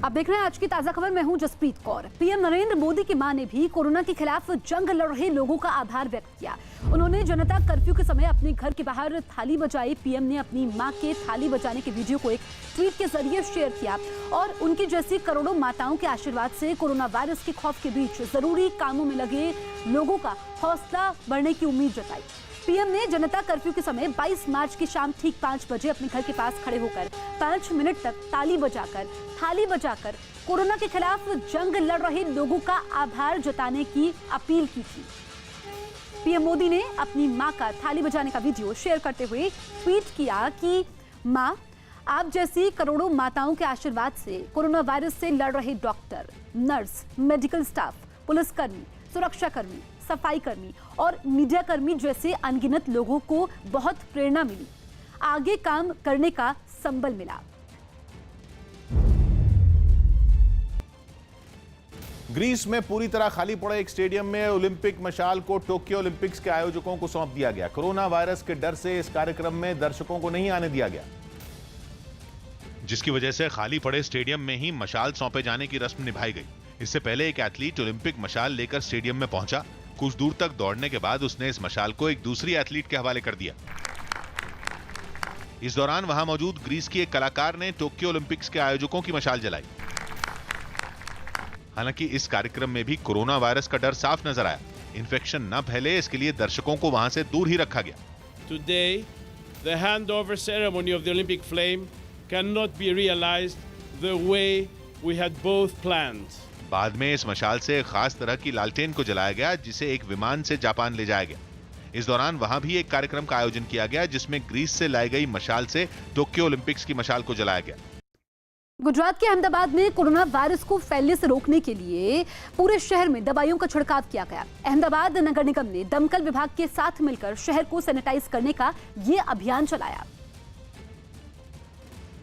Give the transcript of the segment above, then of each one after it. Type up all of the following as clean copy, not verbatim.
आप देख रहे हैं आज की ताजा खबर। मैं हूं जसप्रीत कौर। पीएम नरेंद्र मोदी की मां ने भी कोरोना के खिलाफ जंग लड़ रहे लोगों का आभार व्यक्त किया। उन्होंने जनता कर्फ्यू के समय अपने घर के बाहर थाली बजाई। पीएम ने अपनी मां के थाली बजाने के वीडियो को एक ट्वीट के जरिए शेयर किया और उनकी जैसी करोड़ों माताओं के आशीर्वाद से कोरोना वायरस के खौफ के बीच जरूरी कामों में लगे लोगों का हौसला बढ़ने की उम्मीद जताई। पीएम ने जनता कर्फ्यू के समय 22 मार्च की शाम ठीक 5 बजे अपने घर के पास खड़े होकर 5 मिनट तक थाली बजाकर कोरोना के खिलाफ जंग लड़ रहे लोगों का आभार जताने की अपील की थी। पीएम मोदी ने अपनी मां का थाली बजाने का वीडियो शेयर करते हुए ट्वीट किया कि मां, आप जैसी करोड़ों माताओं के आशीर्वाद से कोरोना वायरस से लड़ रहे डॉक्टर, नर्स, मेडिकल स्टाफ, पुलिसकर्मी, सुरक्षाकर्मी, सफाई कर्मी और मीडिया कर्मी जैसे अनगिनत लोगों को बहुत प्रेरणा मिली, आगे काम करने का संबल मिला। ग्रीस में पूरी तरह खाली पड़े एक स्टेडियम में ओलंपिक मशाल को टोक्यो ओलंपिक्स के आयोजकों को सौंप दिया गया। कोरोना वायरस के डर से इस कार्यक्रम में दर्शकों को नहीं आने दिया गया, जिसकी वजह से खाली पड़े स्टेडियम में ही मशाल सौंपे जाने की रस्म निभाई गई। इससे पहले एक एथलीट ओलंपिक मशाल लेकर स्टेडियम में पहुंचा। कुछ दूर तक दौड़ने के बाद उसने इस मशाल को एक दूसरी एथलीट के हवाले कर दिया। इस दौरान वहां मौजूद ग्रीस की एक कलाकार ने टोक्यो ओलंपिक्स के आयोजकों की मशाल जलाई। हालांकि इस कार्यक्रम में भी कोरोना वायरस का डर साफ नजर आया। इन्फेक्शन न फैले इसके लिए दर्शकों को वहां से दूर ही रखा गया। Today, the handover ceremony of the Olympic flame cannot be realized the way we had both planned. बाद में इस मशाल से खास तरह की लालटेन को जलाया गया, जिसे एक विमान से जापान ले जाया गया। इस दौरान वहां भी एक कार्यक्रम का आयोजन किया गया, जिसमें ग्रीस से लाई गई मशाल से टोक्यो ओलंपिक्स की मशाल को जलाया गया। गुजरात के अहमदाबाद में कोरोना वायरस को फैलने से रोकने के लिए पूरे शहर में दवाइयों का छिड़काव किया गया। अहमदाबाद नगर निगम ने दमकल विभाग के साथ मिलकर शहर को सैनिटाइज करने का ये अभियान चलाया,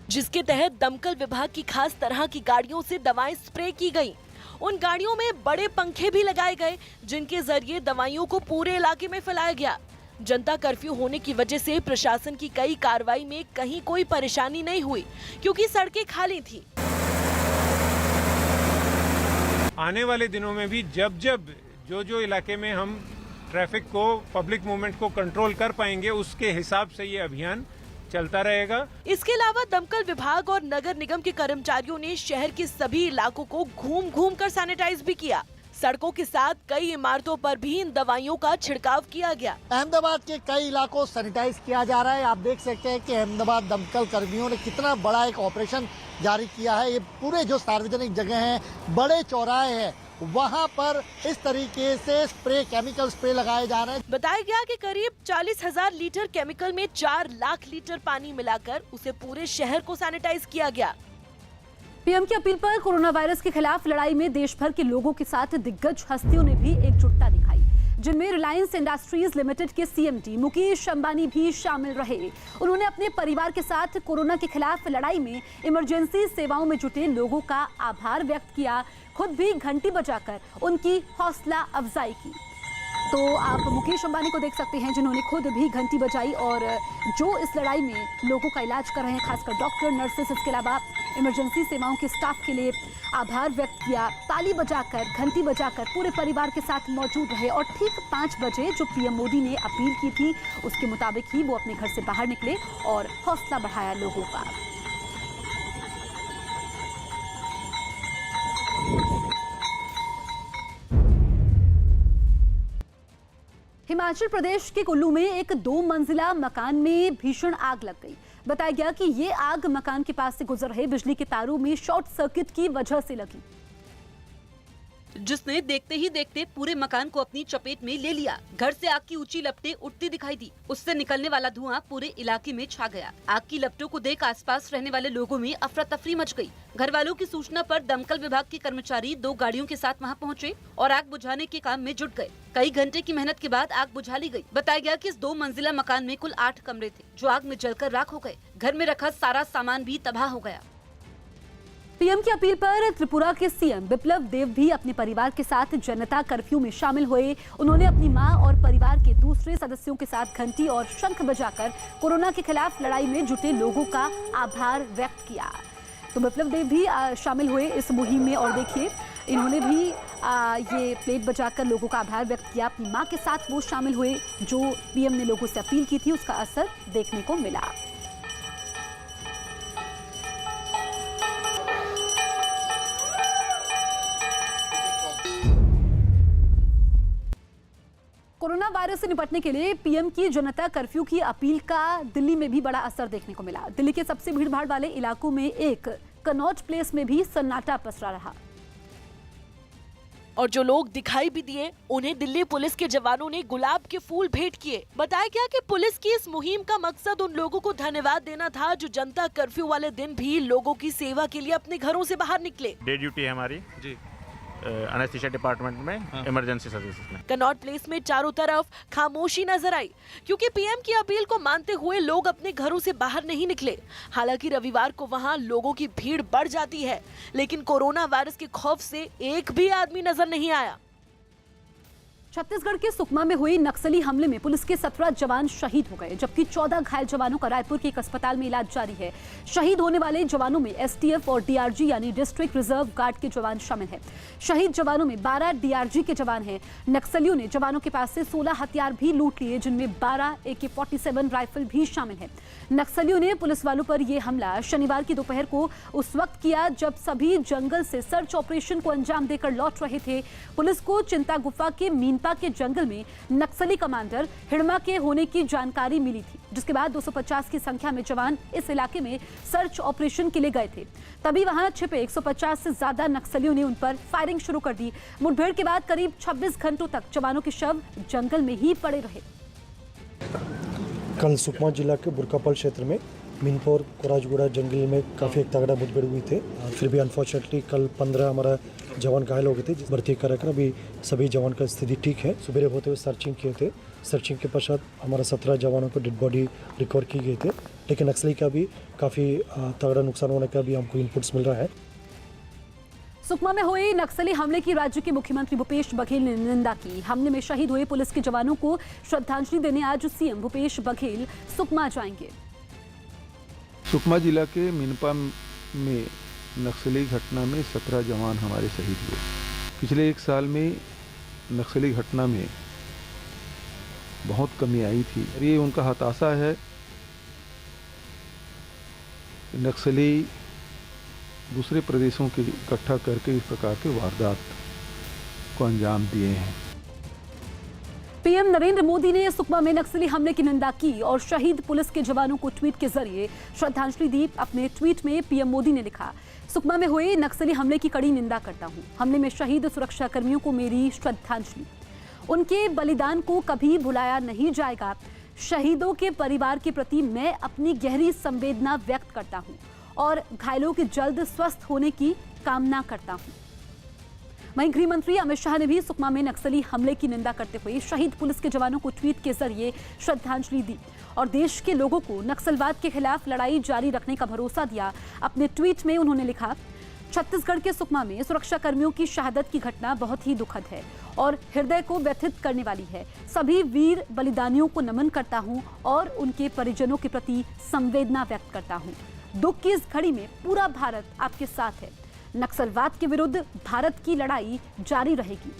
जिसके तहत दमकल विभाग की खास तरह की गाड़ियों से दवाएं स्प्रे की गई। उन गाड़ियों में बड़े पंखे भी लगाए गए, जिनके जरिए दवाइयों को पूरे इलाके में फैलाया गया। जनता कर्फ्यू होने की वजह से प्रशासन की कई कार्रवाई में कहीं कोई परेशानी नहीं हुई, क्योंकि सड़कें खाली थी। आने वाले दिनों में भी जब जो इलाके में हम ट्रैफिक को, पब्लिक मूवमेंट को कंट्रोल कर पाएंगे, उसके हिसाब से ये अभियान चलता रहेगा। इसके अलावा दमकल विभाग और नगर निगम के कर्मचारियों ने शहर के सभी इलाकों को घूम कर सैनिटाइज भी किया। सड़कों के साथ कई इमारतों पर भी इन दवाइयों का छिड़काव किया गया। अहमदाबाद के कई इलाकों सैनिटाइज किया जा रहा है। आप देख सकते हैं कि अहमदाबाद दमकल कर्मियों ने कितना बड़ा एक ऑपरेशन जारी किया है। ये पूरे जो सार्वजनिक जगह हैं, बड़े चौराहे हैं, वहां पर इस तरीके से केमिकल स्प्रे लगाए जा रहे हैं। बताया गया कि करीब 40,000 लीटर केमिकल में 4 लाख लीटर पानी मिलाकर उसे पूरे शहर को सैनिटाइज किया गया। पीएम की अपील पर कोरोना वायरस के खिलाफ लड़ाई में देश भर के लोगों के साथ दिग्गज हस्तियों ने भी एकजुटता दिखाई, जिनमें रिलायंस इंडस्ट्रीज लिमिटेड के सीएमडी मुकेश अंबानी भी शामिल रहे। उन्होंने अपने परिवार के साथ कोरोना के खिलाफ लड़ाई में इमरजेंसी सेवाओं में जुटे लोगों का आभार व्यक्त किया, खुद भी घंटी बजाकर उनकी हौसला अफजाई की। तो आप मुकेश अंबानी को देख सकते हैं, जिन्होंने खुद भी घंटी बजाई और जो इस लड़ाई में लोगों का इलाज कर रहे हैं, खासकर डॉक्टर, नर्सेस, इसके अलावा इमरजेंसी सेवाओं के स्टाफ के लिए आभार व्यक्त किया। ताली बजाकर, घंटी बजाकर पूरे परिवार के साथ मौजूद रहे और ठीक 5 बजे जो पीएम मोदी ने अपील की थी, उसके मुताबिक ही वो अपने घर से बाहर निकले और हौसला बढ़ाया लोगों का। हिमाचल प्रदेश के कुल्लू में एक 2 मंजिला मकान में भीषण आग लग गई। बताया गया कि ये आग मकान के पास से गुजर रहे बिजली के तारों में शॉर्ट सर्किट की वजह से लगी, जिसने देखते ही देखते पूरे मकान को अपनी चपेट में ले लिया। घर से आग की ऊंची लपटें उठती दिखाई दी। उससे निकलने वाला धुआं पूरे इलाके में छा गया। आग की लपटों को देख आसपास रहने वाले लोगों में अफरा तफरी मच गई। घर वालों की सूचना पर दमकल विभाग के कर्मचारी 2 गाड़ियों के साथ वहां पहुंचे और आग बुझाने के काम में जुट गए। कई घंटे की मेहनत के बाद आग बुझा ली गई। बताया गया कि इस 2 मंजिला मकान में कुल 8 कमरे थे, जो आग में जलकर राख हो गए। घर में रखा सारा सामान भी तबाह हो गया। पीएम की अपील पर त्रिपुरा के सीएम बिप्लब देव भी अपने परिवार के साथ जनता कर्फ्यू में शामिल हुए। उन्होंने अपनी मां और परिवार के दूसरे सदस्यों के साथ घंटी और शंख बजाकर कोरोना के खिलाफ लड़ाई में जुटे लोगों का आभार व्यक्त किया। तो बिप्लब देव भी शामिल हुए इस मुहिम में और देखिए इन्होंने भी ये प्लेट बजाकर लोगों का आभार व्यक्त किया। अपनी मां के साथ वो शामिल हुए जो पीएम ने लोगों से अपील की थी, उसका असर देखने को मिला। कोरोना वायरस से निपटने के लिए पीएम की जनता कर्फ्यू की अपील का दिल्ली में भी बड़ा असर देखने को मिला। दिल्ली के सबसे भीड़भाड़ वाले इलाकों में एक कनॉट प्लेस में भी सन्नाटा पसरा रहा और जो लोग दिखाई भी दिए उन्हें दिल्ली पुलिस के जवानों ने गुलाब के फूल भेंट किए। बताया गया कि पुलिस की इस मुहिम का मकसद उन लोगों को धन्यवाद देना था जो जनता कर्फ्यू वाले दिन भी लोगों की सेवा के लिए अपने घरों से बाहर निकले। डे ड्यूटी है हमारी जी एनेस्थीसिया डिपार्टमेंट में इमरजेंसी सर्विसेज में। कनॉट प्लेस में चारों तरफ खामोशी नजर आई क्योंकि पीएम की अपील को मानते हुए लोग अपने घरों से बाहर नहीं निकले। हालांकि रविवार को वहां लोगों की भीड़ बढ़ जाती है, लेकिन कोरोना वायरस के खौफ से एक भी आदमी नजर नहीं आया। छत्तीसगढ़ के सुकमा में हुए नक्सली हमले में पुलिस के 17 जवान शहीद हो गए, जबकि 14 घायल जवानों का रायपुर के एक अस्पताल में इलाज जारी है। शहीद होने वाले जवानों में एसटीएफ और डीआरजी यानी डिस्ट्रिक्ट रिजर्व गार्ड के जवान शामिल हैं। शहीद जवानों में 12 डीआरजी के जवान हैं। नक्सलियों ने जवानों के पास से 16 हथियार भी लूट लिए, जिनमें 12 AK-47 राइफल भी शामिल है। नक्सलियों ने पुलिस वालों पर यह हमला शनिवार की दोपहर को उस वक्त किया जब सभी जंगल से सर्च ऑपरेशन को अंजाम देकर लौट रहे थे। पुलिस को चिंता गुफा के मीनपा के जंगल में नक्सली कमांडर हिड़मा के होने की जानकारी मिली थी, जिसके बाद 250 की संख्या में जवान इस इलाके में सर्च ऑपरेशन के लिए गए थे। तभी वहां छिपे 150 से ज्यादा नक्सलियों ने उन पर फायरिंग शुरू कर दी। मुठभेड़ के बाद करीब 26 घंटों तक जवानों के शव जंगल में ही पड़े रहे। कल सुकमा जिला के बुरकापल क्षेत्र में मीनपुर कोराजगुड़ा जंगल में काफ़ी एक तगड़ा मुठभेड़ हुई थे। फिर भी अनफॉर्चुनेटली कल 15 हमारा जवान घायल हो गए थे। भर्ती कराकर अभी सभी जवान का स्थिति ठीक है। सुबह होते हुए सर्चिंग किए थे। सर्चिंग के पश्चात हमारा 17 जवानों को डेड बॉडी रिकवर की गई थे, लेकिन नक्सली का भी काफ़ी तगड़ा नुकसान होने का भी हमको इनपुट्स मिल रहा है। सुकमा में हुए नक्सली हमले की राज्य के मुख्यमंत्री भूपेश बघेल ने निंदा की। हमले में शहीद हुए पुलिस के जवानों को श्रद्धांजलि देने आज सीएम भूपेश बघेल सुकमा जाएंगे। सुकमा जिला के मीनपा में नक्सली घटना में 17 जवान हमारे शहीद हुए। पिछले एक साल में नक्सली घटना में बहुत कमी आई थी। ये उनका हताशा है। नक्सली दूसरे प्रदेशों के इकट्ठा करके इस प्रकार के वारदात को अंजाम दिए हैं। पीएम नरेंद्र मोदी ने सुकमा में नक्सली हमले की निंदा की और शहीद पुलिस के जवानों को ट्वीट के जरिए श्रद्धांजलि दी। अपने ट्वीट में पीएम मोदी ने लिखा, सुकमा में हुए नक्सली हमले की कड़ी निंदा करता हूं। हमले में शहीद सुरक्षा कर्मियों को मेरी श्रद्धांजलि। उनके बलिदान को कभी भुलाया नहीं जाएगा। शहीदों के परिवार के प्रति मैं अपनी गहरी संवेदना व्यक्त करता हूं और घायलों के जल्द स्वस्थ होने की कामना करता हूं। वहीं गृह मंत्री अमित शाह ने भी सुकमा में नक्सली हमले की निंदा करते हुए शहीद पुलिस के जवानों को ट्वीट के जरिए श्रद्धांजलि दी और देश के लोगों को नक्सलवाद के खिलाफ लड़ाई जारी रखने का भरोसा दिया। अपने ट्वीट में उन्होंने लिखा, छत्तीसगढ़ के सुकमा में सुरक्षा कर्मियों की शहादत की घटना बहुत ही दुखद है और हृदय को व्यथित करने वाली है। सभी वीर बलिदानियों को नमन करता हूं और उनके परिजनों के प्रति संवेदना व्यक्त करता हूं। दुख की इस घड़ी में पूरा भारत आपके साथ है। नक्सलवाद के विरुद्ध भारत की लड़ाई जारी रहेगी।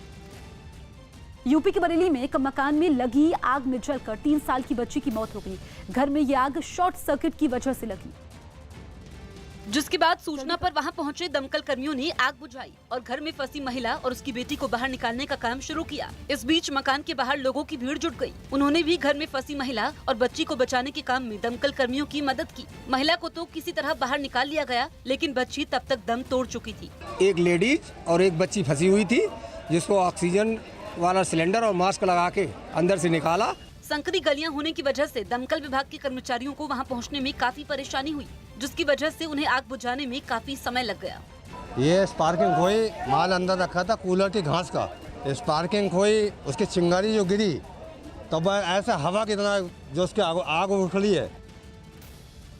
यूपी के बरेली में एक मकान में लगी आग में जलकर 3 साल की बच्ची की मौत हो गई। घर में यह आग शॉर्ट सर्किट की वजह से लगी, जिसके बाद सूचना पर वहां पहुंचे दमकल कर्मियों ने आग बुझाई और घर में फंसी महिला और उसकी बेटी को बाहर निकालने का काम शुरू किया। इस बीच मकान के बाहर लोगों की भीड़ जुट गई। उन्होंने भी घर में फंसी महिला और बच्ची को बचाने के काम में दमकल कर्मियों की मदद की। महिला को तो किसी तरह बाहर निकाल लिया गया, लेकिन बच्ची तब तक दम तोड़ चुकी थी। एक लेडीज और एक बच्ची फंसी हुई थी, जिसको ऑक्सीजन वाला सिलेंडर और मास्क लगा के अंदर से निकाला। संकरी गलियां होने की वजह से दमकल विभाग के कर्मचारियों को वहां पहुंचने में काफी परेशानी हुई, जिसकी वजह से उन्हें आग बुझाने में काफी समय लग गया। ये स्पार्किंग खोई, माल अंदर रखा था कूलर की घास का। स्पार्किंग खोई, उसकी चिंगारी जो गिरी तब ऐसा हवा की तरह जो उसके आग उछली है।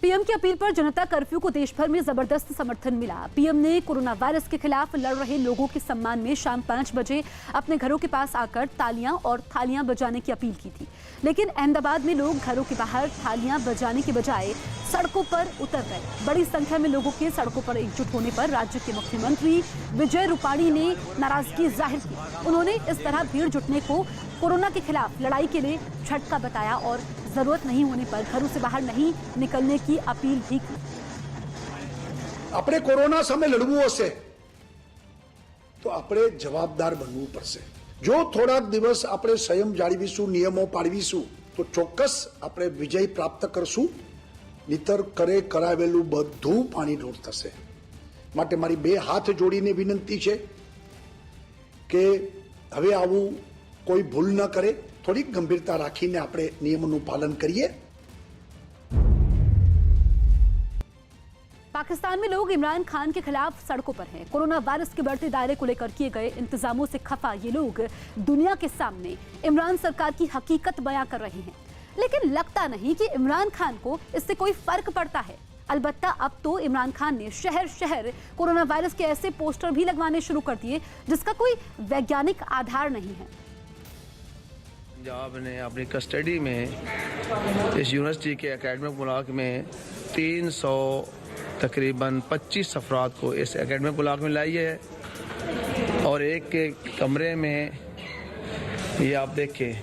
पीएम की अपील पर जनता कर्फ्यू को देश भर में जबरदस्त समर्थन मिला। पीएम ने कोरोना वायरस के खिलाफ लड़ रहे लोगों के सम्मान में शाम 5 बजे अपने घरों के पास आकर तालियां और थालियां बजाने की अपील की थी। लेकिन अहमदाबाद में लोग घरों के बाहर थालियां बजाने के बजाय सड़कों पर उतर गए। बड़ी संख्या में लोगों के सड़कों पर एकजुट होने पर राज्य के मुख्यमंत्री विजय रूपाणी ने नाराजगी जाहिर की। उन्होंने इस तरह भीड़ जुटने को कोरोना के खिलाफ लड़ाई के लिए झटका बताया और जरूरत नहीं होने पर घरों से बाहर नहीं निकलने की अपील भी की। આપણે કોરોના સામે લડવું હશે તો આપણે જવાબદાર બનવું પડશે। જો થોડાક દિવસ આપણે સંયમ જાળવીશું, નિયમો પાળવીશું તો ચોક્કસ આપણે વિજય પ્રાપ્ત કરશું। નીતર કરે કરાવેલું બધું પાણી ઢોળ થશે। માટે મારી બે હાથ જોડીને વિનંતી છે કે હવે આવું કોઈ ભૂલ ન કરે, થોડીક ગંભીરતા રાખીને આપણે નિયમોનું પાલન કરીએ। पाकिस्तान में लोग इमरान खान के खिलाफ सड़कों पर हैं। कोरोना वायरस के बढ़ते दायरे को लेकर किए गए इंतजामों से खफा ये लोग दुनिया के सामने इमरान सरकार की हकीकत बयां कर रहे हैं। लेकिन लगता नहीं कि इमरान खान को इससे कोई फर्क पड़ता है। अलबत्ता अब तो इमरान खान ने शहर शहर कोरोना वायरस के ऐसे पोस्टर भी लगवाने शुरू कर दिए जिसका कोई वैज्ञानिक आधार नहीं है। पंजाब ने अपनी कस्टडी में इस यूनिवर्सिटी के एकेडमिक ब्लॉक में 300 तकरीबन 25 अफराद को इस एकेडमिक ब्लॉक में लाई है और एक के कमरे में ये आप देखें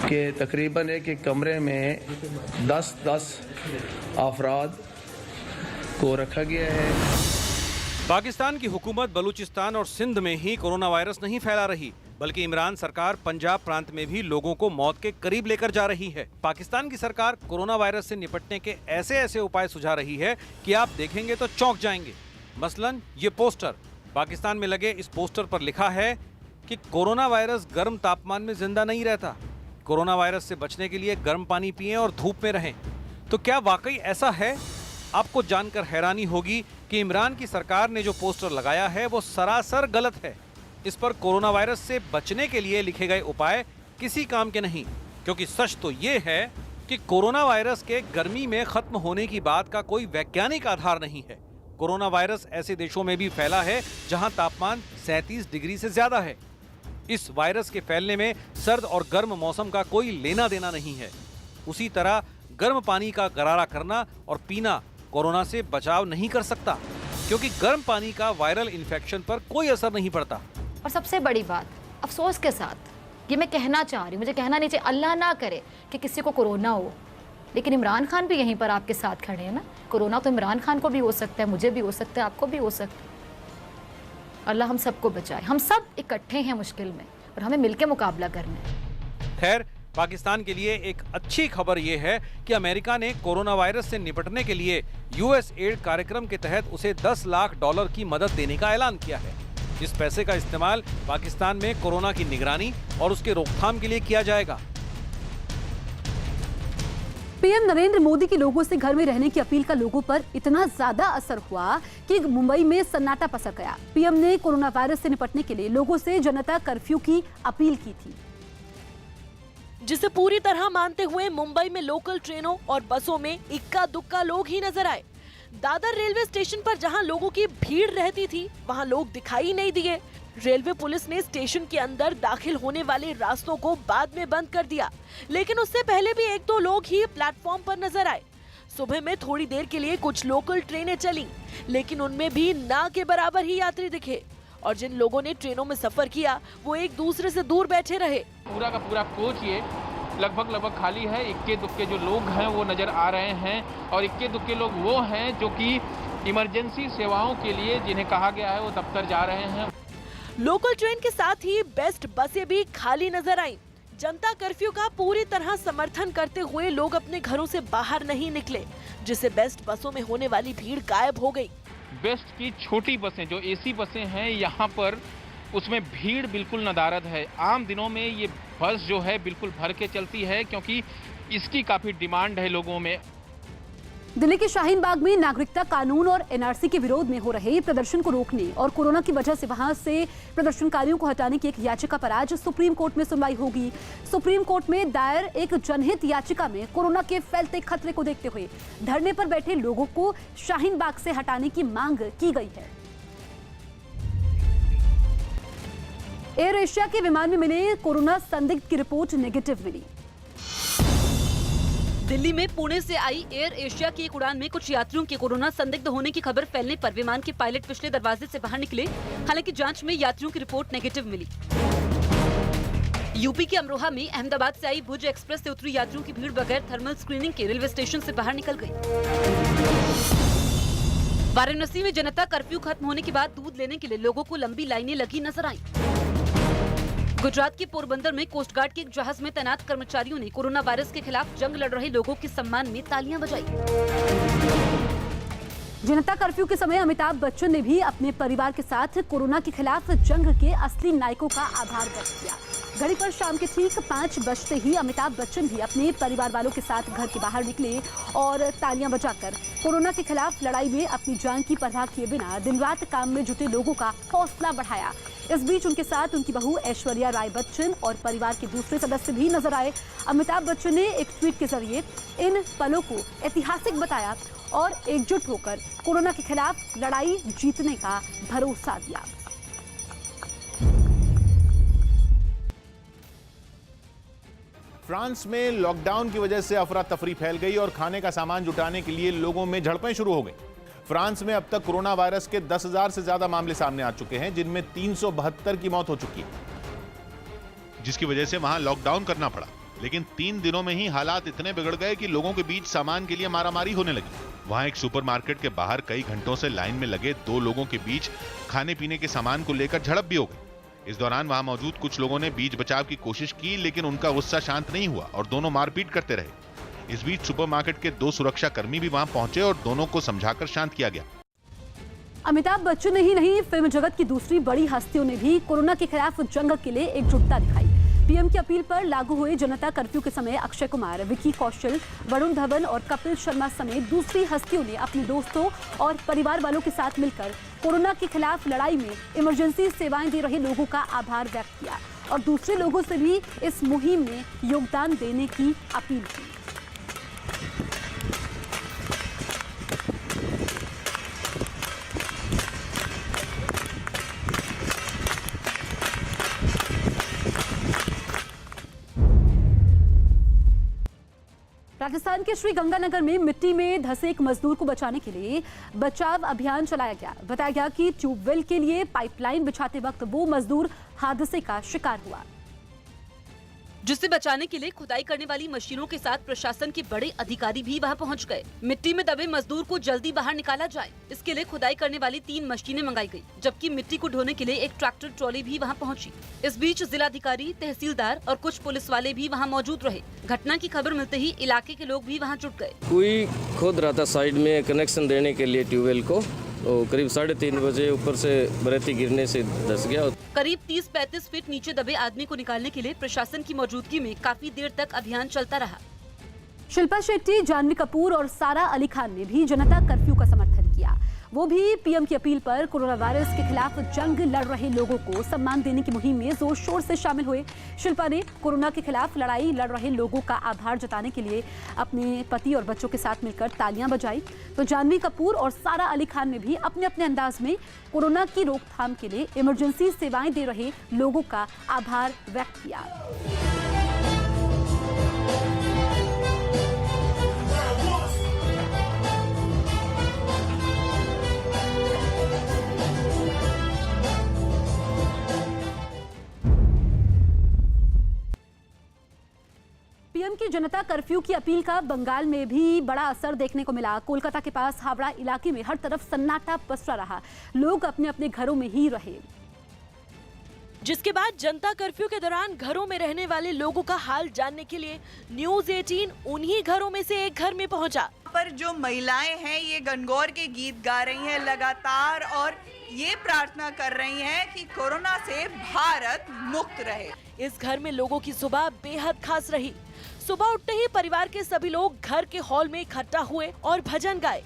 कि तकरीबन एक कमरे में 10-10 अफराद को रखा गया है। पाकिस्तान की हुकूमत बलूचिस्तान और सिंध में ही कोरोना वायरस नहीं फैला रही बल्कि इमरान सरकार पंजाब प्रांत में भी लोगों को मौत के करीब लेकर जा रही है। पाकिस्तान की सरकार कोरोना वायरस से निपटने के ऐसे उपाय सुझा रही है कि आप देखेंगे तो चौंक जाएंगे। मसलन ये पोस्टर, पाकिस्तान में लगे इस पोस्टर पर लिखा है कि कोरोना वायरस गर्म तापमान में जिंदा नहीं रहता, कोरोना वायरस से बचने के लिए गर्म पानी पिएं और धूप में रहें। तो क्या वाकई ऐसा है? आपको जानकर हैरानी होगी कि इमरान की सरकार ने जो पोस्टर लगाया है वो सरासर गलत है। इस पर कोरोना वायरस से बचने के लिए लिखे गए उपाय किसी काम के नहीं, क्योंकि सच तो ये है कि कोरोना वायरस के गर्मी में खत्म होने की बात का कोई वैज्ञानिक आधार नहीं है। कोरोना वायरस ऐसे देशों में भी फैला है जहां तापमान 37 डिग्री से ज्यादा है। इस वायरस के फैलने में सर्द और गर्म मौसम का कोई लेना देना नहीं है। उसी तरह गर्म पानी का गरारा करना और पीना कोरोना से बचाव नहीं कर सकता, क्योंकि गर्म पानी का वायरल इन्फेक्शन पर कोई असर नहीं पड़ता। और सबसे बड़ी बात, अफसोस के साथ ये मैं कहना चाह रही हूँ, मुझे कहना नहीं चाहिए, अल्लाह ना करे कि किसी को कोरोना हो, लेकिन इमरान खान भी यहीं पर आपके साथ खड़े हैं ना। कोरोना तो इमरान खान को भी हो सकता है, मुझे भी हो सकता है, आपको भी हो सकता है। अल्लाह हम सबको बचाए। हम सब इकट्ठे हैं मुश्किल में और हमें मिलकर मुकाबला करना है। खैर, पाकिस्तान के लिए एक अच्छी खबर यह है कि अमेरिका ने कोरोना वायरस से निपटने के लिए USAID कार्यक्रम के तहत उसे $10 लाख की मदद देने का ऐलान किया है। इस पैसे का इस्तेमाल पाकिस्तान में कोरोना की निगरानी और उसके रोकथाम के लिए किया जाएगा। पीएम नरेंद्र मोदी की लोगों से घर में रहने की अपील का लोगों पर इतना ज्यादा असर हुआ कि मुंबई में सन्नाटा पसर गया। पीएम ने कोरोना वायरस से निपटने के लिए लोगों से जनता कर्फ्यू की अपील की थी, जिसे पूरी तरह मानते हुए मुंबई में लोकल ट्रेनों और बसों में इक्का दुक्का लोग ही नजर आए। दादर रेलवे स्टेशन पर जहां लोगों की भीड़ रहती थी वहां लोग दिखाई नहीं दिए। रेलवे पुलिस ने स्टेशन के अंदर दाखिल होने वाले रास्तों को बाद में बंद कर दिया, लेकिन उससे पहले भी 1-2 लोग ही प्लेटफॉर्म पर नजर आए। सुबह में थोड़ी देर के लिए कुछ लोकल ट्रेनें चली, लेकिन उनमें भी ना के बराबर ही यात्री दिखे और जिन लोगों ने ट्रेनों में सफर किया वो एक दूसरे से दूर बैठे रहे। पूरा का पूरा कोच ये लगभग खाली है। इक्के दुक्के जो लोग हैं वो नजर आ रहे हैं और इक्के दुक्के लोग वो हैं जो कि इमरजेंसी सेवाओं के लिए जिन्हें कहा गया है वो दफ्तर जा रहे हैं। लोकल ट्रेन के साथ ही बेस्ट बसें भी खाली नजर आईं। जनता कर्फ्यू का पूरी तरह समर्थन करते हुए लोग अपने घरों से बाहर नहीं निकले, जिससे बेस्ट बसों में होने वाली भीड़ गायब हो गई। बेस्ट की छोटी बसें जो AC बसें हैं यहाँ पर उसमें भीड़ बिल्कुल नदारद है। आम दिनों में ये बस जो है बिल्कुल भर के चलती है क्योंकि इसकी काफ़ी डिमांड है लोगों में। दिल्ली के शाहीन बाग में नागरिकता कानून और एनआरसी के विरोध में हो रहे प्रदर्शन को रोकने और कोरोना की वजह से वहां से प्रदर्शनकारियों को हटाने की एक याचिका पर आज सुप्रीम कोर्ट में सुनवाई होगी। सुप्रीम कोर्ट में दायर एक जनहित याचिका में कोरोना के फैलते खतरे को देखते हुए धरने पर बैठे लोगों को शाहीन बाग से हटाने की मांग की गई है। एयर एशिया के विमान में मिले कोरोना संदिग्ध की रिपोर्ट नेगेटिव मिली। दिल्ली में पुणे से आई एयर एशिया की एक उड़ान में कुछ यात्रियों के कोरोना संदिग्ध होने की खबर फैलने पर विमान के पायलट पिछले दरवाजे से बाहर निकले। हालांकि जांच में यात्रियों की रिपोर्ट नेगेटिव मिली। यूपी के अमरोहा में अहमदाबाद से आई भुज एक्सप्रेस से उतरी यात्रियों की भीड़ बगैर थर्मल स्क्रीनिंग के रेलवे स्टेशन से बाहर निकल गई। वाराणसी में जनता कर्फ्यू खत्म होने के बाद दूध लेने के लिए लोगों को लंबी लाइनें लगी नजर आईं। गुजरात के पोरबंदर में कोस्ट गार्ड के एक जहाज में तैनात कर्मचारियों ने कोरोना वायरस के खिलाफ जंग लड़ रहे लोगों के सम्मान में तालियां बजाई। जनता कर्फ्यू के समय अमिताभ बच्चन ने भी अपने परिवार के साथ कोरोना के खिलाफ जंग के असली नायकों का आभार व्यक्त किया। घड़ी पर शाम के ठीक 5 बजते ही अमिताभ बच्चन भी अपने परिवार वालों के साथ घर के बाहर निकले और तालियां बजाकर कोरोना के खिलाफ लड़ाई में अपनी जान की परवाह किए बिना दिन रात काम में जुटे लोगों का हौसला बढ़ाया। इस बीच उनके साथ उनकी बहू ऐश्वर्या राय बच्चन और परिवार के दूसरे सदस्य भी नजर आए। अमिताभ बच्चन ने एक ट्वीट के जरिए इन पलों को ऐतिहासिक बताया और एकजुट होकर कोरोना के खिलाफ लड़ाई जीतने का भरोसा दिया। फ्रांस में लॉकडाउन की वजह से अफरा तफरी फैल गई और खाने का सामान जुटाने के लिए लोगों में झड़पें शुरू हो गई। फ्रांस में अब तक कोरोना वायरस के 10,000 से ज्यादा मामले सामने आ चुके हैं, जिनमें 372 की मौत हो चुकी है, जिसकी वजह से वहां लॉकडाउन करना पड़ा। लेकिन 3 दिनों में ही हालात इतने बिगड़ गए कि लोगों के बीच सामान के लिए मारामारी होने लगी। वहां एक सुपरमार्केट के बाहर कई घंटों से लाइन में लगे 2 लोगों के बीच खाने पीने के सामान को लेकर झड़प भी हो गई। इस दौरान वहां मौजूद कुछ लोगों ने बीच बचाव की कोशिश की, लेकिन उनका गुस्सा शांत नहीं हुआ और दोनों मारपीट करते रहे। इस बीच सुपरमार्केट के 2 सुरक्षा कर्मी भी वहां पहुंचे और दोनों को समझाकर शांत किया गया। अमिताभ बच्चन ही नहीं, फिल्म जगत की दूसरी बड़ी हस्तियों ने भी कोरोना के खिलाफ जंग के लिए एकजुटता दिखाई। पीएम की अपील पर लागू हुए जनता कर्फ्यू के समय अक्षय कुमार, विकी कौशल, वरुण धवन और कपिल शर्मा समेत दूसरी हस्तियों ने अपने दोस्तों और परिवार वालों के साथ मिलकर कोरोना के खिलाफ लड़ाई में इमरजेंसी सेवाएं दे रहे लोगों का आभार व्यक्त किया और दूसरे लोगों से भी इस मुहिम में योगदान देने की अपील की। राजस्थान के श्री गंगानगर में मिट्टी में धंसे एक मजदूर को बचाने के लिए बचाव अभियान चलाया गया। बताया गया कि ट्यूबवेल के लिए पाइपलाइन बिछाते वक्त वो मजदूर हादसे का शिकार हुआ, जिससे बचाने के लिए खुदाई करने वाली मशीनों के साथ प्रशासन के बड़े अधिकारी भी वहां पहुंच गए। मिट्टी में दबे मजदूर को जल्दी बाहर निकाला जाए, इसके लिए खुदाई करने वाली 3 मशीनें मंगाई गई, जबकि मिट्टी को ढोने के लिए एक ट्रैक्टर ट्रॉली भी वहां पहुंची। इस बीच जिलाधिकारी, तहसीलदार और कुछ पुलिस वाले भी वहां मौजूद रहे। घटना की खबर मिलते ही इलाके के लोग भी वहाँ जुट गए। कोई खोद रहा था साइड में कनेक्शन देने के लिए ट्यूबवेल को, तो करीब 3:30 बजे ऊपर से बरेती गिरने से धंस गया। करीब 30-35 फीट नीचे दबे आदमी को निकालने के लिए प्रशासन की मौजूदगी में काफी देर तक अभियान चलता रहा। शिल्पा शेट्टी, जानवी कपूर और सारा अली खान ने भी जनता कर्फ्यू का समर्थन किया। वो भी पीएम की अपील पर कोरोना वायरस के खिलाफ जंग लड़ रहे लोगों को सम्मान देने की मुहिम में जोर शोर से शामिल हुए। शिल्पा ने कोरोना के खिलाफ लड़ाई लड़ रहे लोगों का आभार जताने के लिए अपने पति और बच्चों के साथ मिलकर तालियां बजाई। तो जानवी कपूर और सारा अली खान ने भी अपने अपने अंदाज में कोरोना की रोकथाम के लिए इमरजेंसी सेवाएं दे रहे लोगों का आभार व्यक्त किया। पीएम की जनता कर्फ्यू की अपील का बंगाल में भी बड़ा असर देखने को मिला। कोलकाता के पास हावड़ा इलाके में हर तरफ सन्नाटा पसरा रहा, लोग अपने अपने घरों में ही रहे। जिसके बाद जनता कर्फ्यू के दौरान घरों में रहने वाले लोगों का हाल जानने के लिए न्यूज़ 18 उन्हीं घरों में से एक घर में पहुंचा। पर जो महिलाएं हैं ये गणगौर के गीत गा रही हैं लगातार और ये प्रार्थना कर रही हैं कि कोरोना से भारत मुक्त रहे। इस घर में लोगों की सुबह बेहद खास रही। सुबह उठते ही परिवार के सभी लोग घर के हॉल में इकट्ठा हुए और भजन गाए।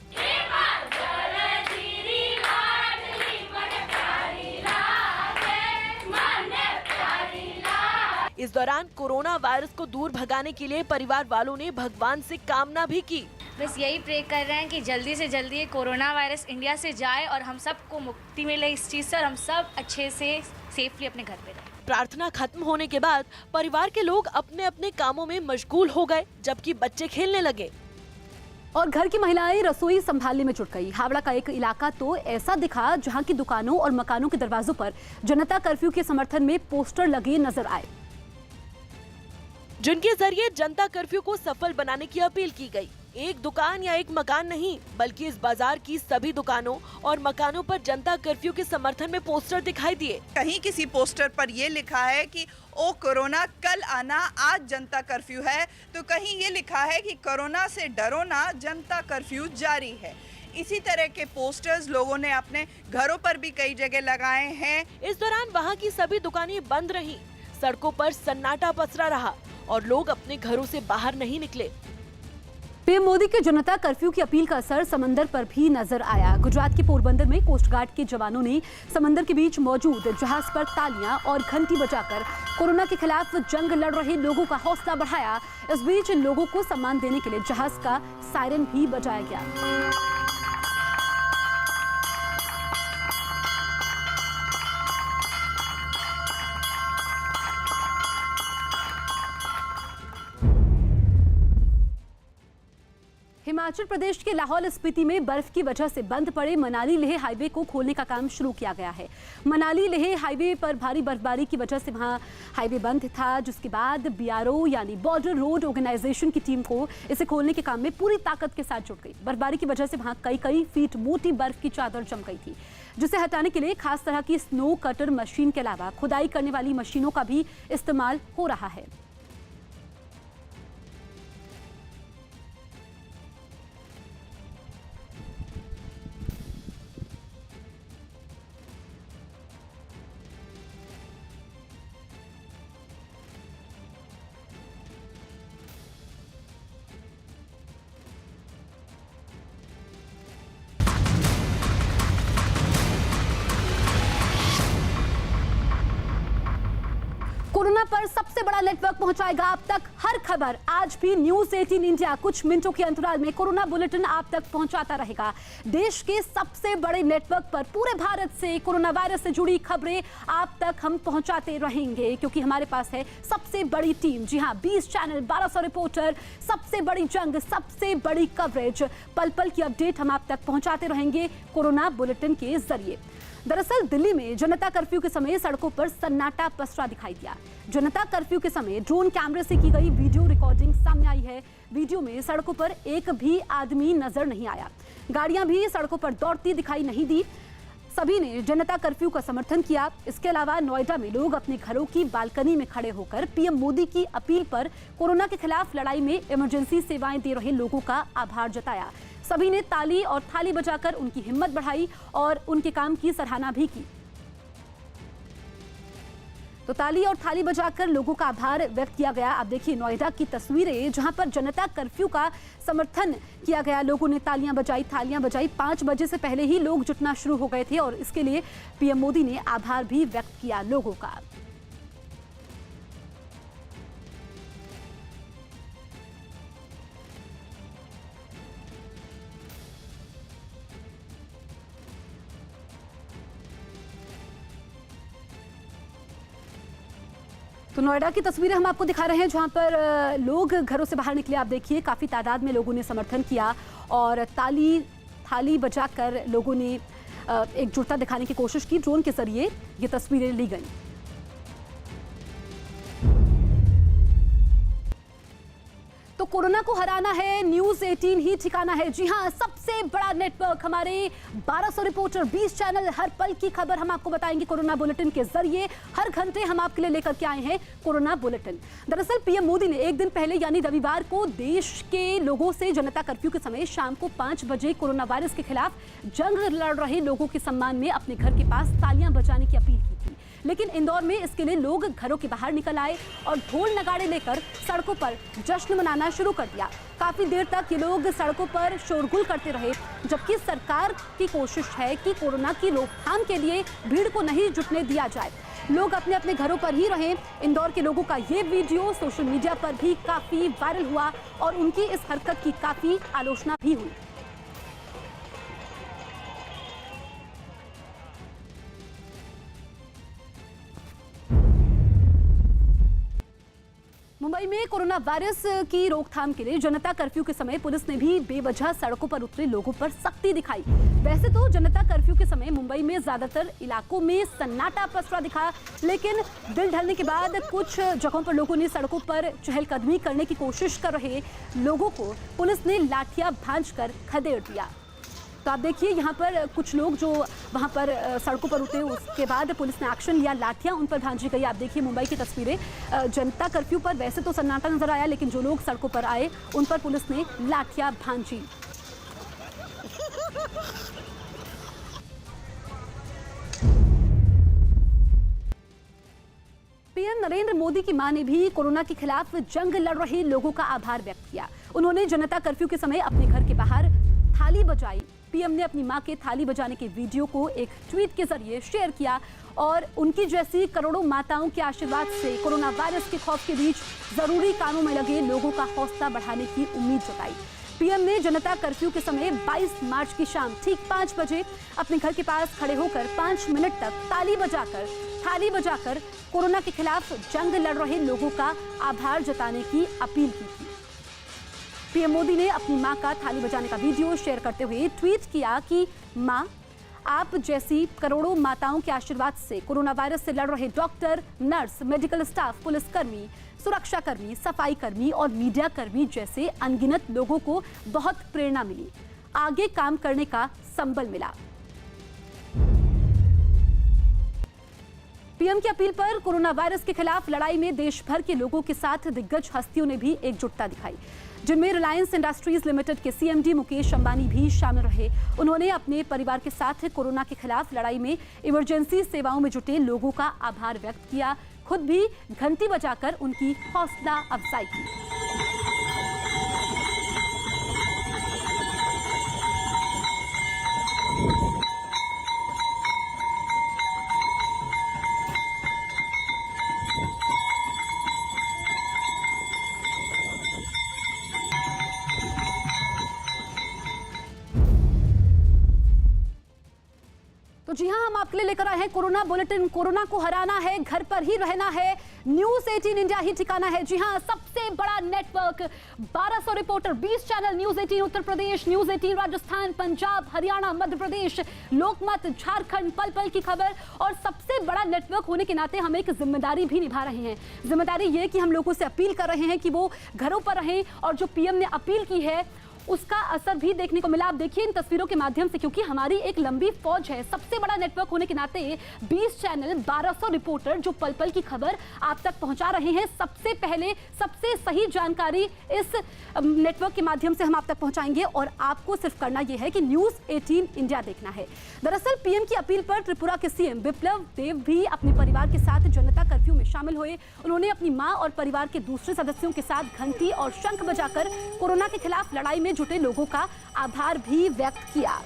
इस दौरान कोरोना वायरस को दूर भगाने के लिए परिवार वालों ने भगवान से कामना भी की। बस यही प्रे कर रहे हैं कि जल्दी से जल्दी ये कोरोना वायरस इंडिया से जाए और हम सबको मुक्ति मिले इस चीज से और हम सब अच्छे से सेफली अपने घर पे रहें। प्रार्थना खत्म होने के बाद परिवार के लोग अपने अपने कामों में मशगूल हो गए, जबकि बच्चे खेलने लगे और घर की महिलाएं रसोई संभालने में जुट गई। हावड़ा का एक इलाका तो ऐसा दिखा जहां की दुकानों और मकानों के दरवाजों पर जनता कर्फ्यू के समर्थन में पोस्टर लगे नजर आए, जिनके जरिए जनता कर्फ्यू को सफल बनाने की अपील की गई। एक दुकान या एक मकान नहीं, बल्कि इस बाजार की सभी दुकानों और मकानों पर जनता कर्फ्यू के समर्थन में पोस्टर दिखाई दिए। कहीं किसी पोस्टर पर ये लिखा है कि ओ कोरोना कल आना, आज जनता कर्फ्यू है, तो कहीं ये लिखा है कि कोरोना से डरो ना, जनता कर्फ्यू जारी है। इसी तरह के पोस्टर्स लोगों ने अपने घरों पर भी कई जगह लगाए हैं। इस दौरान वहाँ की सभी दुकानें बंद रहीं, सड़कों पर सन्नाटा पसरा रहा और लोग अपने घरों से बाहर नहीं निकले। पीएम मोदी के जनता कर्फ्यू की अपील का असर समंदर पर भी नजर आया। गुजरात के पोरबंदर में कोस्ट गार्ड के जवानों ने समंदर के बीच मौजूद जहाज पर तालियां और घंटी बजाकर कोरोना के खिलाफ जंग लड़ रहे लोगों का हौसला बढ़ाया। इस बीच लोगों को सम्मान देने के लिए जहाज का सायरन भी बजाया गया। हिमाचल प्रदेश के लाहौल स्पीति में बर्फ की वजह से बंद पड़े मनाली लेह हाईवे को खोलने का काम शुरू किया गया है। मनाली लेह हाईवे पर भारी बर्फबारी की वजह से वहां हाईवे बंद था, जिसके बाद बीआरओ यानी बॉर्डर रोड ऑर्गेनाइजेशन की टीम को इसे खोलने के काम में पूरी ताकत के साथ जुट गई। बर्फबारी की वजह से वहां कई फीट मोटी बर्फ की चादर जम गई थी, जिसे हटाने के लिए खास तरह की स्नो कटर मशीन के अलावा खुदाई करने वाली मशीनों का भी इस्तेमाल हो रहा है। कोरोना पर सबसे बड़ा नेटवर्क पहुंचाएगा आप तक हर खबर। आज भी न्यूज 18 इंडिया कुछ मिनटों के अंतराल में कोरोना बुलेटिन आप तक पहुंचाता रहेगा। देश के सबसे बड़े नेटवर्क पर पूरे भारत से कोरोना वायरस से जुड़ी खबरें आप तक हम पहुंचाते रहेंगे, क्योंकि हमारे पास है सबसे बड़ी टीम। जी हां, 20 चैनल, 1200 रिपोर्टर, सबसे बड़ी जंग, सबसे बड़ी कवरेज, पल पल की अपडेट हम आप तक पहुंचाते रहेंगे कोरोना बुलेटिन के जरिए। दरअसल दिल्ली में जनता कर्फ्यू के समय सड़कों पर सन्नाटा पसरा दिखाई दिया। जनता कर्फ्यू के समय ड्रोन कैमरे से की गई वीडियो रिकॉर्डिंग सामने आई है। वीडियो में सड़कों पर एक भी आदमी नजर नहीं आया, गाड़ियां भी सड़कों पर दौड़ती दिखाई नहीं दी। सभी ने जनता कर्फ्यू का समर्थन किया। इसके अलावा नोएडा में लोग अपने घरों की बालकनी में खड़े होकर पीएम मोदी की अपील पर कोरोना के खिलाफ लड़ाई में इमरजेंसी सेवाएं दे रहे लोगों का आभार जताया। सभी ने ताली और थाली बजाकर उनकी हिम्मत बढ़ाई और उनके काम की सराहना भी की। तो ताली और थाली बजाकर लोगों का आभार व्यक्त किया गया। आप देखिए नोएडा की तस्वीरें, जहां पर जनता कर्फ्यू का समर्थन किया गया। लोगों ने तालियां बजाई, थालियां बजाई। 5 बजे से पहले ही लोग जुटना शुरू हो गए थे और इसके लिए पीएम मोदी ने आभार भी व्यक्त किया लोगों का। तो नोएडा की तस्वीरें हम आपको दिखा रहे हैं, जहां पर लोग घरों से बाहर निकले। आप देखिए काफ़ी तादाद में लोगों ने समर्थन किया और ताली थाली बजाकर लोगों ने एकजुटता दिखाने की कोशिश की। ड्रोन के जरिए ये तस्वीरें ली गई। तो कोरोना को हराना है, न्यूज 18 ही ठिकाना है। जी हां, सबसे बड़ा नेटवर्क, हमारे 1200 रिपोर्टर, 20 चैनल, हर पल की खबर हम आपको बताएंगे कोरोना बुलेटिन के जरिए। हर घंटे हम आपके लिए लेकर के आए हैं कोरोना बुलेटिन। दरअसल पीएम मोदी ने एक दिन पहले यानी रविवार को देश के लोगों से जनता कर्फ्यू के समय शाम को 5 बजे कोरोना वायरस के खिलाफ जंग लड़ रहे लोगों के सम्मान में अपने घर के पास तालियां बजाने की अपील की थी। लेकिन इंदौर में इसके लिए लोग घरों के बाहर निकल आए और ढोल नगाड़े लेकर सड़कों पर जश्न मनाना शुरू कर दिया। काफी देर तक ये लोग सड़कों पर शोरगुल करते रहे, जबकि सरकार की कोशिश है कि कोरोना की रोकथाम के लिए भीड़ को नहीं जुटने दिया जाए, लोग अपने अपने घरों पर ही रहें। इंदौर के लोगों का ये वीडियो सोशल मीडिया पर भी काफी वायरल हुआ और उनकी इस हरकत की काफी आलोचना भी हुई। मुंबई में कोरोना वायरस की रोकथाम के लिए जनता कर्फ्यू के समय पुलिस ने भी बेवजह सड़कों पर उतरे लोगों पर सख्ती दिखाई। वैसे तो जनता कर्फ्यू के समय मुंबई में ज्यादातर इलाकों में सन्नाटा पसरा दिखा, लेकिन दिल ढलने के बाद कुछ जगहों पर लोगों ने सड़कों पर चहलकदमी करने की कोशिश कर रहे लोगों को पुलिस ने लाठियां भांजकर खदेड़ दिया। तो आप देखिए यहाँ पर कुछ लोग जो वहाँ पर सड़कों पर उतरे, उसके बाद पुलिस ने एक्शन लिया, लाठियाँ उन पर भांजी गई। आप देखिए मुंबई की तस्वीरें। जनता कर्फ्यू पर वैसे तो सन्नाटा नजर आया, लेकिन जो लोग सड़कों पर आए उन पर पुलिस ने लाठियाँ भांजी। पीएम नरेंद्र मोदी की मां ने भी कोरोना के खिलाफ जंग लड़ रहे लोगों का आभार व्यक्त किया। उन्होंने जनता कर्फ्यू के समय अपने घर के बाहर थाली बजाई। पीएम ने अपनी मां के थाली बजाने के वीडियो को एक ट्वीट के जरिए शेयर किया और उनकी जैसी करोड़ों माताओं के आशीर्वाद से कोरोना वायरस के खौफ के बीच जरूरी कामों में लगे लोगों का हौसला बढ़ाने की उम्मीद जताई। पीएम ने जनता कर्फ्यू के समय 22 मार्च की शाम ठीक 5 बजे अपने घर के पास खड़े होकर 5 मिनट तक थाली बजाकर कोरोना के खिलाफ जंग लड़ रहे लोगों का आभार जताने की अपील की थी। पीएम मोदी ने अपनी मां का थाली बजाने का वीडियो शेयर करते हुए ट्वीट किया कि मां, आप जैसी करोड़ों माताओं के आशीर्वाद से कोरोना वायरस से लड़ रहे डॉक्टर, नर्स, मेडिकल स्टाफ, पुलिसकर्मी, सुरक्षाकर्मी, सफाई कर्मी और मीडिया कर्मी जैसे अनगिनत लोगों को बहुत प्रेरणा मिली, आगे काम करने का संबल मिला। पीएम की अपील पर कोरोना वायरस के खिलाफ लड़ाई में देश भर के लोगों के साथ दिग्गज हस्तियों ने भी एकजुटता दिखाई, जिनमें रिलायंस इंडस्ट्रीज लिमिटेड के सीएमडी मुकेश अंबानी भी शामिल रहे। उन्होंने अपने परिवार के साथ कोरोना के खिलाफ लड़ाई में इमरजेंसी सेवाओं में जुटे लोगों का आभार व्यक्त किया, खुद भी घंटी बजाकर उनकी हौसला अफजाई की। तो जी हां, हम आपके लिए लेकर आए हैं कोरोना बुलेटिन। कोरोना को हराना है, घर पर ही रहना है, न्यूज 18 इंडिया ही ठिकाना है। जी हां, सबसे बड़ा network, 1200 reporter, 20 channel, news 18 Uttar Pradesh, news 18 Rajasthan, Punjab, Haryana, Madhya Pradesh, लोकमत, झारखंड, पल पल की खबर। और सबसे बड़ा नेटवर्क होने के नाते हम एक जिम्मेदारी भी निभा रहे हैं। जिम्मेदारी ये कि हम लोगों से अपील कर रहे हैं कि वो घरों पर रहें और जो पीएम ने अपील की है उसका असर भी देखने को मिला। आप देखिए इन तस्वीरों के माध्यम से, क्योंकि हमारी एक लंबी फौज है, सबसे बड़ा नेटवर्क होने के नाते 20 चैनल, 1200 रिपोर्टर जो पल पल की खबर आप तक पहुंचा रहे हैं। सबसे पहले सबसे सही जानकारी इस नेटवर्क के माध्यम से हम आप तक पहुंचाएंगे और आपको सिर्फ करना यह है कि न्यूज 18 इंडिया देखना है। दरअसल पीएम की अपील पर त्रिपुरा के सीएम बिप्लब देव भी अपने परिवार के साथ जनता कर्फ्यू में शामिल हुए। उन्होंने अपनी मां और परिवार के दूसरे सदस्यों के साथ घंटी और शंख बजाकर कोरोना के खिलाफ लड़ाई में जुटे लोगों का आभार भी व्यक्त किया।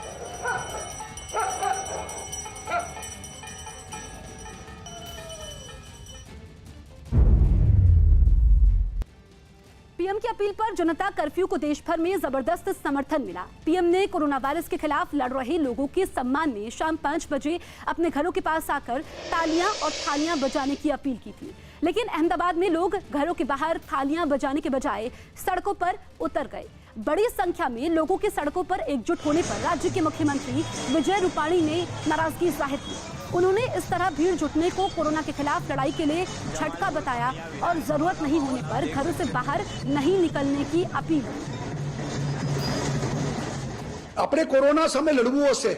पीएम की अपील पर जनता कर्फ्यू को देश भर में जबरदस्त समर्थन मिला। पीएम ने कोरोना वायरस के खिलाफ लड़ रहे लोगों के सम्मान में शाम 5 बजे अपने घरों के पास आकर तालियां और थालियां बजाने की अपील की थी। लेकिन अहमदाबाद में लोग घरों के बाहर थालियां बजाने के बजाय सड़कों पर उतर गए। बड़ी संख्या में लोगों के सड़कों पर एकजुट होने पर राज्य के मुख्यमंत्री विजय रूपाणी ने नाराजगी जाहिर की। उन्होंने इस तरह भीड़ जुटने को कोरोना के खिलाफ लड़ाई के लिए झटका बताया और जरूरत नहीं होने पर घरों से बाहर नहीं निकलने की अपील की। આપણે કોરોના સામે લડવું હશે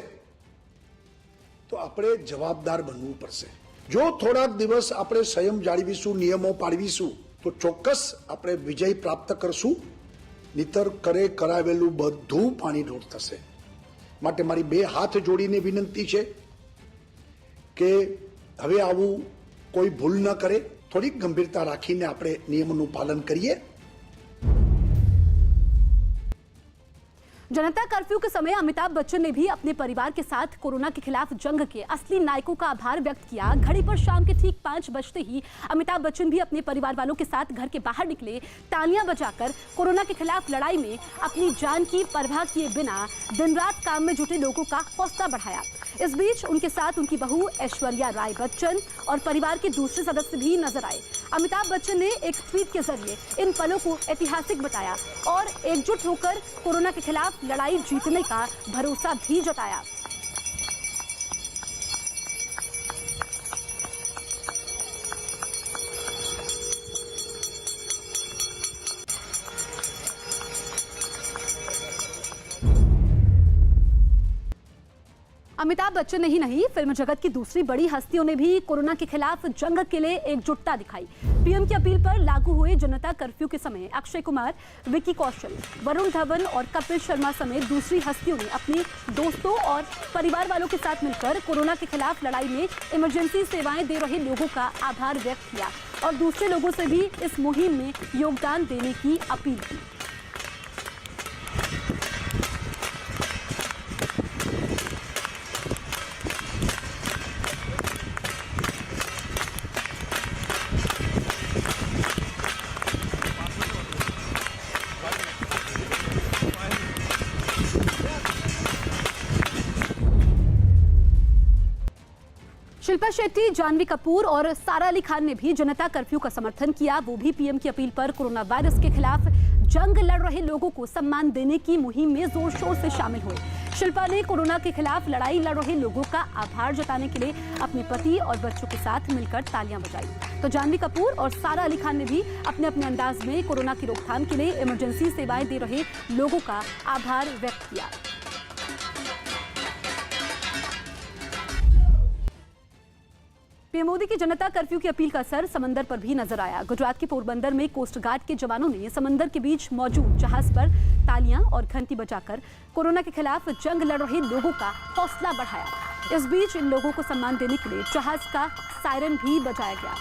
તો આપણે જવાબદાર બનવું પડશે। જો થોડાક દિવસ આપણે સંયમ જાળવીશું, નિયમો પાળવીશું તો ચોક્કસ આપણે વિજય પ્રાપ્ત કરશું। નીતર કરાવેલું બધું પાણી ઢોળ થશે। માટે મારી બે હાથ જોડીને વિનંતી છે કે હવે આવું કોઈ ભૂલ ન કરે, થોડીક ગંભીરતા રાખીને આપણે નિયમોનું પાલન કરીએ। जनता कर्फ्यू के समय अमिताभ बच्चन ने भी अपने परिवार के साथ कोरोना के खिलाफ जंग के असली नायकों का आभार व्यक्त किया। घड़ी पर शाम के ठीक 5 बजते ही अमिताभ बच्चन भी अपने परिवार वालों के साथ घर के बाहर निकले, तालियां बजाकर कोरोना के खिलाफ लड़ाई में अपनी जान की परवाह किए बिना दिन रात काम में जुटे लोगों का हौसला बढ़ाया। इस बीच उनके साथ उनकी बहू ऐश्वर्या राय बच्चन और परिवार के दूसरे सदस्य भी नजर आए। अमिताभ बच्चन ने एक ट्वीट के जरिए इन पलों को ऐतिहासिक बताया और एकजुट होकर कोरोना के खिलाफ लड़ाई जीतने का भरोसा भी जताया। अमिताभ बच्चन ही नहीं, फिल्म जगत की दूसरी बड़ी हस्तियों ने भी कोरोना के खिलाफ जंग के लिए एकजुटता दिखाई। पीएम की अपील पर लागू हुए जनता कर्फ्यू के समय अक्षय कुमार, विकी कौशल, वरुण धवन और कपिल शर्मा समेत दूसरी हस्तियों ने अपने दोस्तों और परिवार वालों के साथ मिलकर कोरोना के खिलाफ लड़ाई में इमरजेंसी सेवाएं दे रहे लोगों का आभार व्यक्त किया और दूसरे लोगों से भी इस मुहिम में योगदान देने की अपील की। शिल्पा शेट्टी, जानवी कपूर और सारा अली खान ने भी जनता कर्फ्यू का समर्थन किया। वो भी पीएम की अपील पर कोरोना वायरस के खिलाफ जंग लड़ रहे लोगों को सम्मान देने की मुहिम में जोर शोर से शामिल हुए। शिल्पा ने कोरोना के खिलाफ लड़ाई लड़ रहे लोगों का आभार जताने के लिए अपने पति और बच्चों के साथ मिलकर तालियां बजाई। तो जानवी कपूर और सारा अली खान ने भी अपने अपने अंदाज में कोरोना की रोकथाम के लिए इमरजेंसी सेवाएं दे रहे लोगों का आभार व्यक्त किया। पीएम मोदी की जनता कर्फ्यू की अपील का असर समंदर पर भी नजर आया। गुजरात के पोरबंदर में कोस्ट गार्ड के जवानों ने समंदर के बीच मौजूद जहाज पर तालियां और घंटी बजाकर कोरोना के खिलाफ जंग लड़ रहे लोगों का हौसला बढ़ाया। इस बीच इन लोगों को सम्मान देने के लिए जहाज का सायरन भी बजाया गया।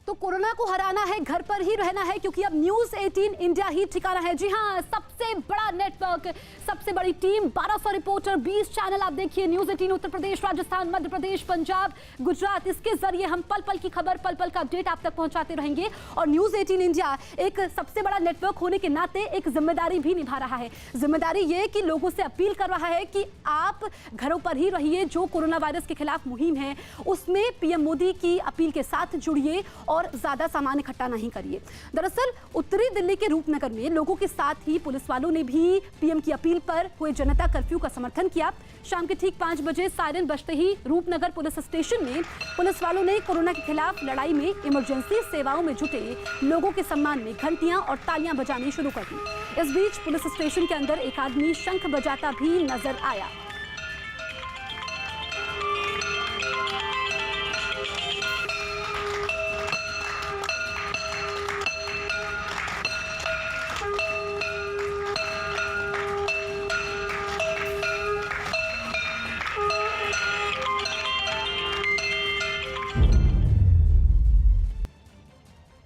तो कोरोना को हराना है, घर पर ही रहना है, क्योंकि अब न्यूज़ 18 इंडिया ही ठिकाना है। जी हाँ, सबसे बड़ा नेटवर्क, सबसे बड़ी टीम, 1200 रिपोर्टर, 20 चैनल। आप देखिए न्यूज़ 18 उत्तर प्रदेश, राजस्थान, मध्य प्रदेश, पंजाब, गुजरात, इसके जरिए हम पल पल की खबर, पल पल का अपडेट आप तक पहुंचाते रहेंगे। और न्यूज़ 18 इंडिया एक सबसे बड़ा नेटवर्क होने के नाते एक जिम्मेदारी भी निभा रहा है। जिम्मेदारी ये कि लोगों से अपील कर रहा है कि आप घरों पर ही रहिए। जो कोरोना वायरस के खिलाफ मुहिम है उसमें पीएम मोदी की अपील के साथ जुड़िए और ज्यादा सामान इकट्ठा नहीं करिए। दरअसल उत्तरी दिल्ली के रूपनगर में लोगों के साथ ही पुलिस वालों ने भी पीएम की अपील पर हुए जनता कर्फ्यू का समर्थन किया। शाम के ठीक 5 बजे सायरन बजते ही रूपनगर पुलिस स्टेशन में पुलिस वालों ने कोरोना के खिलाफ लड़ाई में इमरजेंसी सेवाओं में जुटे लोगों के सम्मान में घंटियां और तालियां बजानी शुरू कर दी। इस बीच पुलिस स्टेशन के अंदर एक आदमी शंख बजाता भी नजर आया।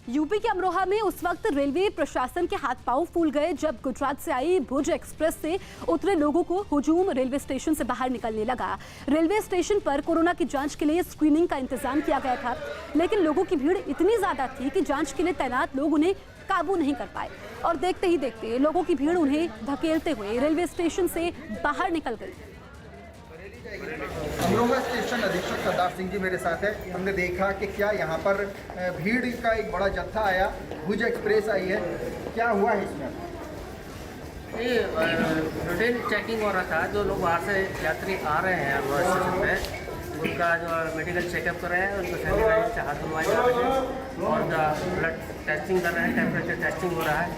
यूपी के अमरोहा में उस वक्त रेलवे प्रशासन के हाथ पांव फूल गए जब गुजरात से आई भुज एक्सप्रेस से उतरे लोगों को हुजूम रेलवे स्टेशन से बाहर निकलने लगा। रेलवे स्टेशन पर कोरोना की जांच के लिए स्क्रीनिंग का इंतजाम किया गया था, लेकिन लोगों की भीड़ इतनी ज्यादा थी कि जांच के लिए तैनात लोग उन्हें काबू नहीं कर पाए और देखते ही देखते लोगों की भीड़ उन्हें धकेलते हुए रेलवे स्टेशन से बाहर निकल गई। अमरोहा स्टेशन अधीक्षक सरदार सिंह जी मेरे साथ है। हमने देखा कि क्या यहाँ पर भीड़ का एक बड़ा जत्था आया, भुज एक्सप्रेस आई है, क्या हुआ है इसमें? ये रूटीन चेकिंग हो रहा था। जो लोग बाहर से यात्री आ रहे हैं अमरोहा स्टेशन पे, उनका जो मेडिकल चेकअप कर रहे हैं, उनको सैनिटाइज से हाथ धुलवाए जा रहे हैं और ब्लड टेस्टिंग कर रहे हैं, टेम्परेचर टेस्टिंग हो रहा है।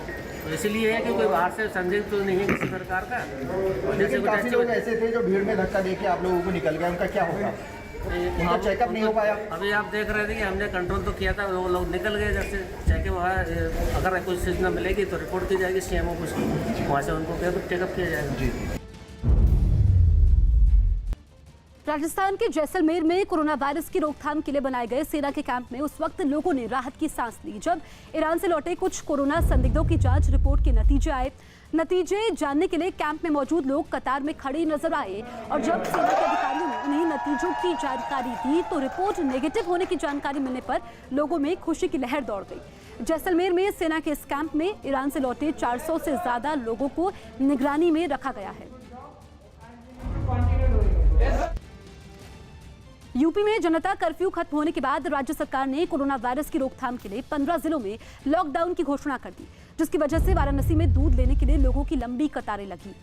तो इसलिए है कि कोई बाहर से संदिग्ध तो नहीं है किसी प्रकार का। जैसे लेकिन काफी लोग ऐसे थे जो भीड़ में धक्का देके आप लोगों को निकल गए, उनका क्या होगा? उनका चेकअप नहीं हो पाया? अभी आप देख रहे थे कि हमने कंट्रोल तो किया था, वो लोग निकल गए। जैसे चेकअप अगर कुछ सूचना मिलेगी तो रिपोर्ट की जाएगी CMO को, वहाँ से उनको चेकअप किया जाएगा। राजस्थान के जैसलमेर में कोरोना वायरस की रोकथाम के लिए बनाए गए सेना के कैंप में उस वक्त लोगों ने राहत की सांस ली जब ईरान से लौटे कुछ कोरोना संदिग्धों की जांच रिपोर्ट के नतीजे आए। नतीजे जानने के लिए कैंप में मौजूद लोग कतार में खड़े नजर आए और जब सेना के अधिकारियों ने उन्हें नतीजों की जानकारी दी तो रिपोर्ट नेगेटिव होने की जानकारी मिलने पर लोगों में खुशी की लहर दौड़ गई। जैसलमेर में सेना के इस कैंप में ईरान से लौटे 400 से ज्यादा लोगों को निगरानी में रखा गया है। यूपी में जनता कर्फ्यू खत्म होने के बाद राज्य सरकार ने कोरोना वायरस की रोकथाम के लिए 15 जिलों में लॉकडाउन की घोषणा कर दी, जिसकी वजह से वाराणसी में दूध लेने के लिए लोगों की लंबी कतारें लगी।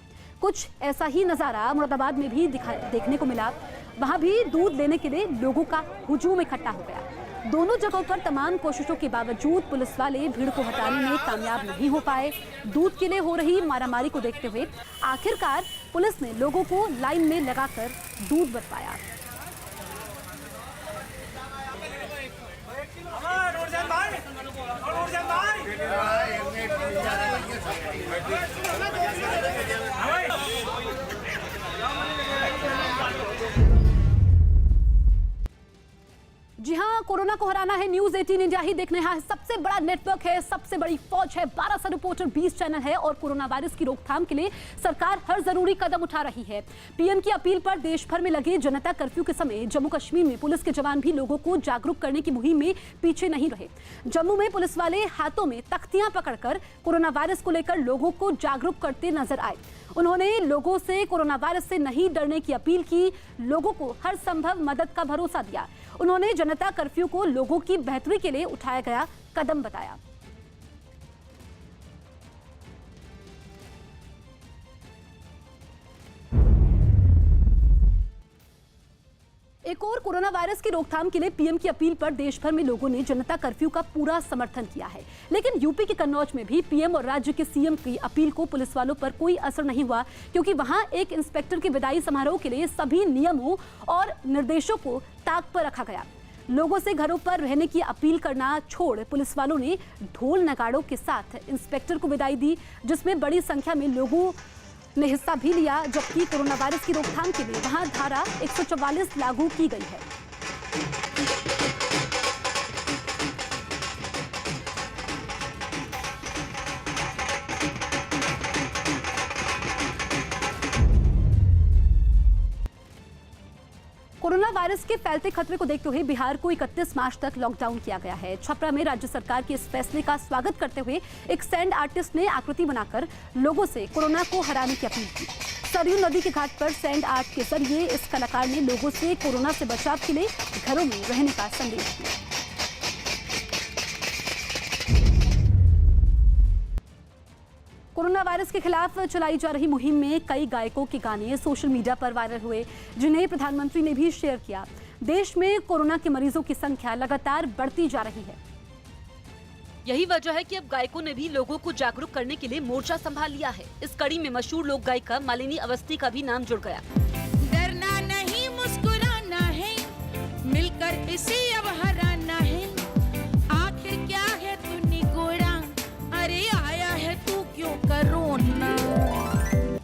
कुछ ऐसा ही नजारा मुरादाबाद में भी देखने को मिला। वहां भी दूध लेने के लिए लोगों का हुजूम इकट्ठा हो गया। दोनों जगहों पर तमाम कोशिशों के बावजूद पुलिस वाले भीड़ को हटाने में कामयाब नहीं हो पाए। दूध के लिए हो रही मारामारी को देखते हुए आखिरकार पुलिस ने लोगों को लाइन में लगाकर दूध बटवाया। जी हाँ, कोरोना को हराना है न्यूज़ 18 इंडिया ही देखने यहाँ सबसे बड़ा नेटवर्क है, सबसे बड़ी फौज है, 1200 रिपोर्टर, 20 चैनल है और कोरोना वायरस की रोकथाम के लिए सरकार हर जरूरी कदम उठा रही है। पीएम की अपील पर देश भर में लगे जनता कर्फ्यू के समय जम्मू कश्मीर में पुलिस के जवान भी लोगों को जागरूक करने की मुहिम में पीछे नहीं रहे। जम्मू में पुलिस वाले हाथों में तख्तियां पकड़कर कोरोना वायरस को लेकर लोगों को जागरूक करते नजर आए। उन्होंने लोगों से कोरोना वायरस से नहीं डरने की अपील की, लोगों को हर संभव मदद का भरोसा दिया। उन्होंने जनता कर्फ्यू को लोगों की बेहतरी के लिए उठाया गया कदम बताया। एक और कोरोना वायरस की रोकथाम के लिए पीएम की अपील पर देश भर में लोगों ने जनता कर्फ्यू का पूरा समर्थन किया है। लेकिन यूपी के कन्नौज में भी पीएम और राज्य के सीएम की अपील को पुलिस वालों पर कोई असर नहीं हुआ, क्योंकि वहां एक इंस्पेक्टर के विदाई समारोह के लिए सभी नियमों और निर्देशों को ताक पर रखा गया। लोगों से घरों पर रहने की अपील करना छोड़ पुलिस वालों ने ढोल नगाड़ों के साथ इंस्पेक्टर को विदाई दी, जिसमें बड़ी संख्या में लोगों ने हिस्सा भी लिया। जबकि कोरोना वायरस की रोकथाम के लिए वहां धारा 144 लागू की गई है। कोरोना वायरस के फैलते खतरे को देखते हुए बिहार को 31 मार्च तक लॉकडाउन किया गया है। छपरा में राज्य सरकार के इस फैसले का स्वागत करते हुए एक सैंड आर्टिस्ट ने आकृति बनाकर लोगों से कोरोना को हराने की अपील की। सरयू नदी के घाट पर सैंड आर्ट के जरिए इस कलाकार ने लोगों से कोरोना से बचाव के लिए घरों में रहने का संदेश दिया। कोरोना वायरस के खिलाफ चलाई जा रही मुहिम में कई गायकों के गाने सोशल मीडिया पर वायरल हुए, जिन्हें प्रधानमंत्री ने भी शेयर किया। देश में कोरोना के मरीजों की संख्या लगातार बढ़ती जा रही है। यही वजह है कि अब गायकों ने भी लोगों को जागरूक करने के लिए मोर्चा संभाल लिया है। इस कड़ी में मशहूर लोक गायिका मालिनी अवस्थी का भी नाम जुड़ गया। डरना नहीं, मुस्कुराना है, मिलकर इसे अब हराना है। आखिर क्या है तू निगोरा, अरे आया है तू क्यों करोना।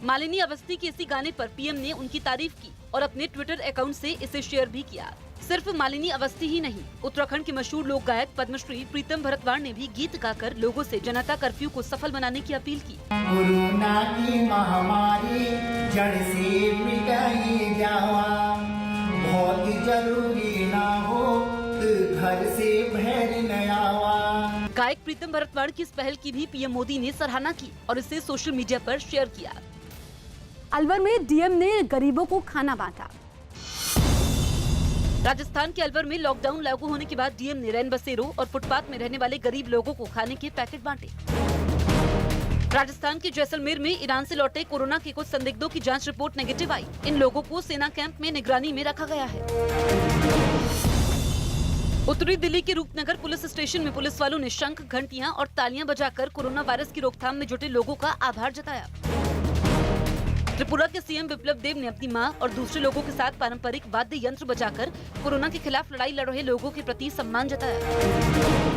मालिनी अवस्थी के इसी गाने पर पीएम ने उनकी तारीफ की और अपने ट्विटर अकाउंट से इसे शेयर भी किया। सिर्फ मालिनी अवस्थी ही नहीं, उत्तराखंड के मशहूर लोक गायक पद्मश्री प्रीतम भरतवाड़ ने भी गीत गाकर लोगों से जनता कर्फ्यू को सफल बनाने की अपील की। कोरोना की महामारी जड़ से मिटाई जावा, बहुत जरूरी ना हो तो घर से बाहर न आवा। गायक प्रीतम भरतवाड़ की इस पहल की भी पीएम मोदी ने सराहना की और इसे सोशल मीडिया पर शेयर किया। अलवर में डीएम ने गरीबों को खाना बांटा। राजस्थान के अलवर में लॉकडाउन लागू होने के बाद डीएम ने रैन बसेरों और फुटपाथ में रहने वाले गरीब लोगों को खाने के पैकेट बांटे। राजस्थान के जैसलमेर में ईरान से लौटे कोरोना के कुछ संदिग्धों की जांच रिपोर्ट नेगेटिव आई। इन लोगों को सेना कैंप में निगरानी में रखा गया है। उत्तरी दिल्ली के रूपनगर पुलिस स्टेशन में पुलिस वालों ने शंख, घंटियां और तालियां बजाकर कोरोना वायरस की रोकथाम में जुटे लोगों का आभार जताया। त्रिपुरा के सीएम बिप्लब देब ने अपनी मां और दूसरे लोगों के साथ पारंपरिक वाद्य यंत्र बजाकर कोरोना के खिलाफ लड़ाई लड़ रहे लोगों के प्रति सम्मान जताया।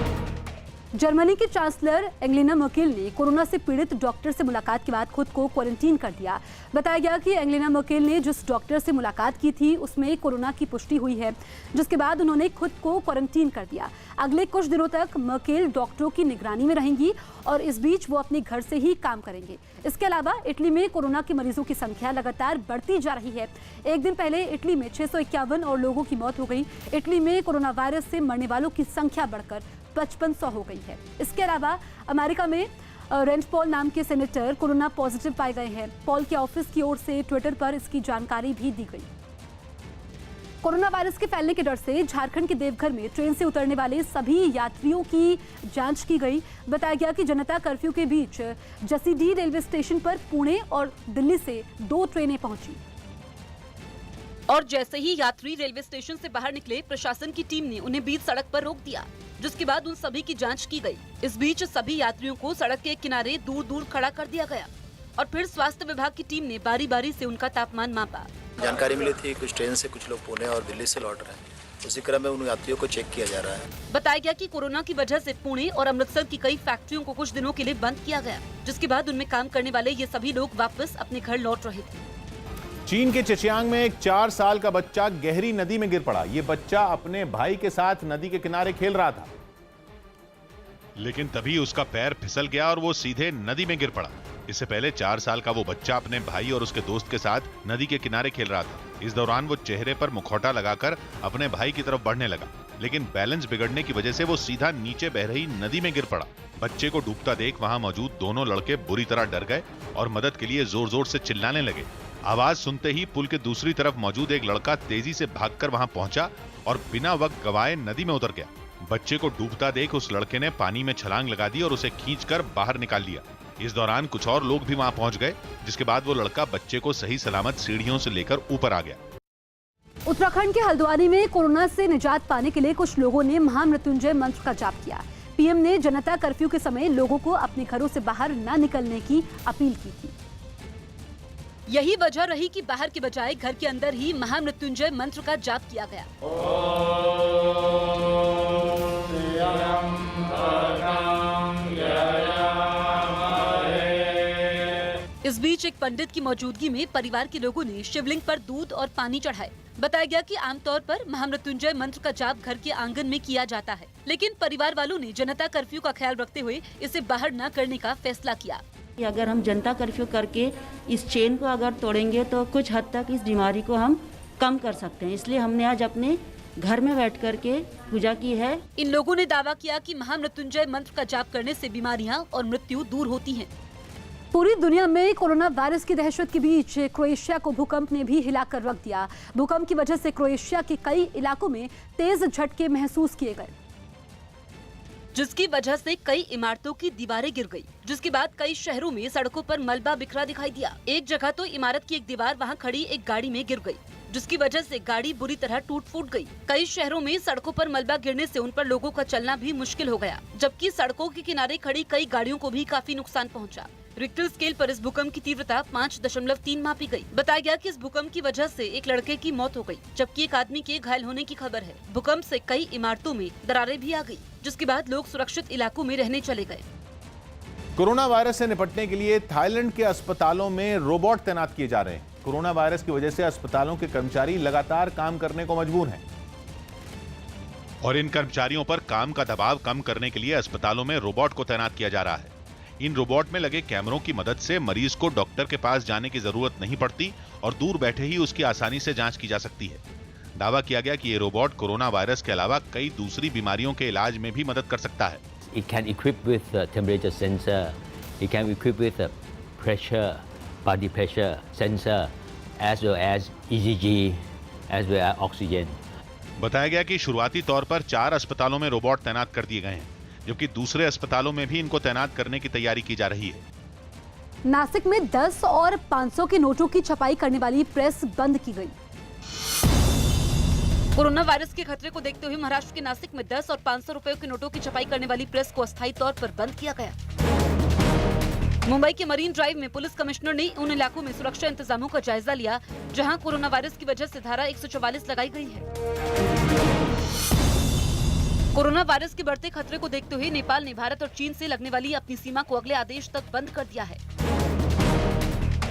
जर्मनी की चांसलर एंगेला मर्केल ने कोरोना से पीड़ित डॉक्टर से मुलाकात के बाद खुद को क्वारंटीन कर दिया। बताया गया कि एंगेला मर्केल ने जिस डॉक्टर से मुलाकात की थी उसमें कोरोना की पुष्टि हुई है, जिसके बाद उन्होंने खुद को क्वारंटीन कर दिया। अगले कुछ दिनों तक मर्केल डॉक्टरों की निगरानी में रहेंगी और इस बीच वो अपने घर से ही काम करेंगे। इसके अलावा इटली में कोरोना के मरीजों की संख्या लगातार बढ़ती जा रही है। एक दिन पहले इटली में 651 और लोगों की मौत हो गई। इटली में कोरोना वायरस से मरने वालों की संख्या बढ़कर 5500 हो गई है। इसके अलावा अमेरिका में रेंड पॉल नाम के सेनेटर कोरोना पॉजिटिव पाए गए हैं। पॉल के ऑफिस की ओर से ट्विटर पर इसकी जानकारी भी दी गई। कोरोना वायरस के फैलने के डर से झारखंड के देवघर में ट्रेन से उतरने वाले सभी यात्रियों की जांच की गई। बताया गया कि जनता कर्फ्यू के बीच जसीडीह रेलवे स्टेशन पर पुणे और दिल्ली से 2 ट्रेनें पहुंची और जैसे ही यात्री रेलवे स्टेशन से बाहर निकले, प्रशासन की टीम ने उन्हें बीच सड़क पर रोक दिया, जिसके बाद उन सभी की जांच की गई। इस बीच सभी यात्रियों को सड़क के किनारे दूर दूर खड़ा कर दिया गया और फिर स्वास्थ्य विभाग की टीम ने बारी बारी से उनका तापमान मापा। जानकारी मिली थी कुछ ट्रेन से कुछ लोग पुणे और दिल्ली से लौट रहे हैं, उसी क्रम में उन यात्रियों को चेक किया जा रहा है। बताया गया कि कोरोना की वजह से पुणे और अमृतसर की कई फैक्ट्रियों को कुछ दिनों के लिए बंद किया गया, जिसके बाद उनमें काम करने वाले ये सभी लोग वापस अपने घर लौट रहे थे। चीन के चेचियांग में एक 4 साल का बच्चा गहरी नदी में गिर पड़ा। ये बच्चा अपने भाई के साथ नदी के किनारे खेल रहा था, लेकिन तभी उसका पैर फिसल गया और वो सीधे नदी में गिर पड़ा। इससे पहले 4 साल का वो बच्चा अपने भाई और उसके दोस्त के साथ नदी के किनारे खेल रहा था। इस दौरान वो चेहरे पर मुखौटा लगाकर अपने भाई की तरफ बढ़ने लगा, लेकिन बैलेंस बिगड़ने की वजह से वो सीधा नीचे बह रही नदी में गिर पड़ा। बच्चे को डूबता देख वहां मौजूद दोनों लड़के बुरी तरह डर गए और मदद के लिए जोर जोर से चिल्लाने लगे। आवाज सुनते ही पुल के दूसरी तरफ मौजूद एक लड़का तेजी से भागकर वहां पहुंचा और बिना वक्त गवाए नदी में उतर गया। बच्चे को डूबता देख उस लड़के ने पानी में छलांग लगा दी और उसे खींचकर बाहर निकाल लिया। इस दौरान कुछ और लोग भी वहां पहुंच गए, जिसके बाद वो लड़का बच्चे को सही सलामत सीढ़ियों से लेकर ऊपर आ गया। उत्तराखंड के हल्द्वानी में कोरोना से निजात पाने के लिए कुछ लोगों ने महामृत्युंजय मंत्र का जाप किया। पीएम ने जनता कर्फ्यू के समय लोगों को अपने घरों से बाहर न निकलने की अपील की थी। यही वजह रही कि बाहर के बजाय घर के अंदर ही महामृत्युंजय मंत्र का जाप किया गया। इस बीच एक पंडित की मौजूदगी में परिवार के लोगों ने शिवलिंग पर दूध और पानी चढ़ाए। बताया गया कि आमतौर पर महामृत्युंजय मंत्र का जाप घर के आंगन में किया जाता है, लेकिन परिवार वालों ने जनता कर्फ्यू का ख्याल रखते हुए इसे बाहर न करने का फैसला किया। अगर हम जनता कर्फ्यू करके इस चेन को अगर तोड़ेंगे तो कुछ हद तक इस बीमारी को हम कम कर सकते हैं, इसलिए हमने आज अपने घर में बैठ कर के पूजा की है। इन लोगों ने दावा किया कि महामृत्युंजय मंत्र का जाप करने से बीमारियां और मृत्यु दूर होती हैं। पूरी दुनिया में कोरोना वायरस की दहशत के बीच क्रोएशिया को भूकंप ने भी हिलाकर रख दिया। भूकंप की वजह से क्रोएशिया के कई इलाकों में तेज झटके महसूस किए गए, जिसकी वजह से कई इमारतों की दीवारें गिर गई, जिसके बाद कई शहरों में सड़कों पर मलबा बिखरा दिखाई दिया। एक जगह तो इमारत की एक दीवार वहां खड़ी एक गाड़ी में गिर गई, जिसकी वजह से गाड़ी बुरी तरह टूट फूट गई। कई शहरों में सड़कों पर मलबा गिरने से उन पर लोगों का चलना भी मुश्किल हो गया, जबकि सड़कों के किनारे खड़ी कई गाड़ियों को भी काफी नुकसान पहुंचा। रिक्टर स्केल पर इस भूकंप की तीव्रता 5.3 मापी गई। बताया गया कि इस भूकंप की वजह से एक लड़के की मौत हो गई, जबकि एक आदमी के घायल होने की खबर है। भूकंप से कई इमारतों में दरारें भी आ गई, जिसके बाद लोग सुरक्षित इलाकों में रहने चले गए। कोरोना वायरस से निपटने के लिए थाईलैंड के अस्पतालों में रोबोट तैनात किए जा रहे हैं। कोरोना वायरस की वजह से अस्पतालों के कर्मचारी लगातार काम करने को मजबूर हैं, और इन कर्मचारियों पर काम का दबाव कम करने के लिए अस्पतालों में रोबोट को तैनात किया जा रहा है। इन रोबोट में लगे कैमरों की मदद से मरीज को डॉक्टर के पास जाने की जरूरत नहीं पड़ती और दूर बैठे ही उसकी आसानी से जांच की जा सकती है। दावा किया गया कि ये रोबोट कोरोना वायरस के अलावा कई दूसरी बीमारियों के इलाज में भी मदद कर सकता है। It can equip with a temperature sensor. It can equip with a pressure, body pressure sensor, as well as ECG, as well as oxygen. बताया गया कि शुरुआती तौर पर 4 अस्पतालों में रोबोट तैनात कर दिए गए हैं, जबकि दूसरे अस्पतालों में भी इनको तैनात करने की तैयारी की जा रही है। नासिक में 10 और 500 के नोटों की छपाई करने वाली प्रेस बंद की गई। कोरोना वायरस के खतरे को देखते हुए महाराष्ट्र के नासिक में 10 और 500 रुपयों के नोटों की छपाई करने वाली प्रेस को अस्थायी तौर पर बंद किया गया। मुंबई के मरीन ड्राइव में पुलिस कमिश्नर ने उन इलाकों में सुरक्षा इंतजामों का जायजा लिया जहां कोरोना वायरस की वजह से धारा 144 लगाई गई है। कोरोना वायरस के बढ़ते खतरे को देखते हुए नेपाल ने भारत और चीन से लगने वाली अपनी सीमा को अगले आदेश तक बंद कर दिया है।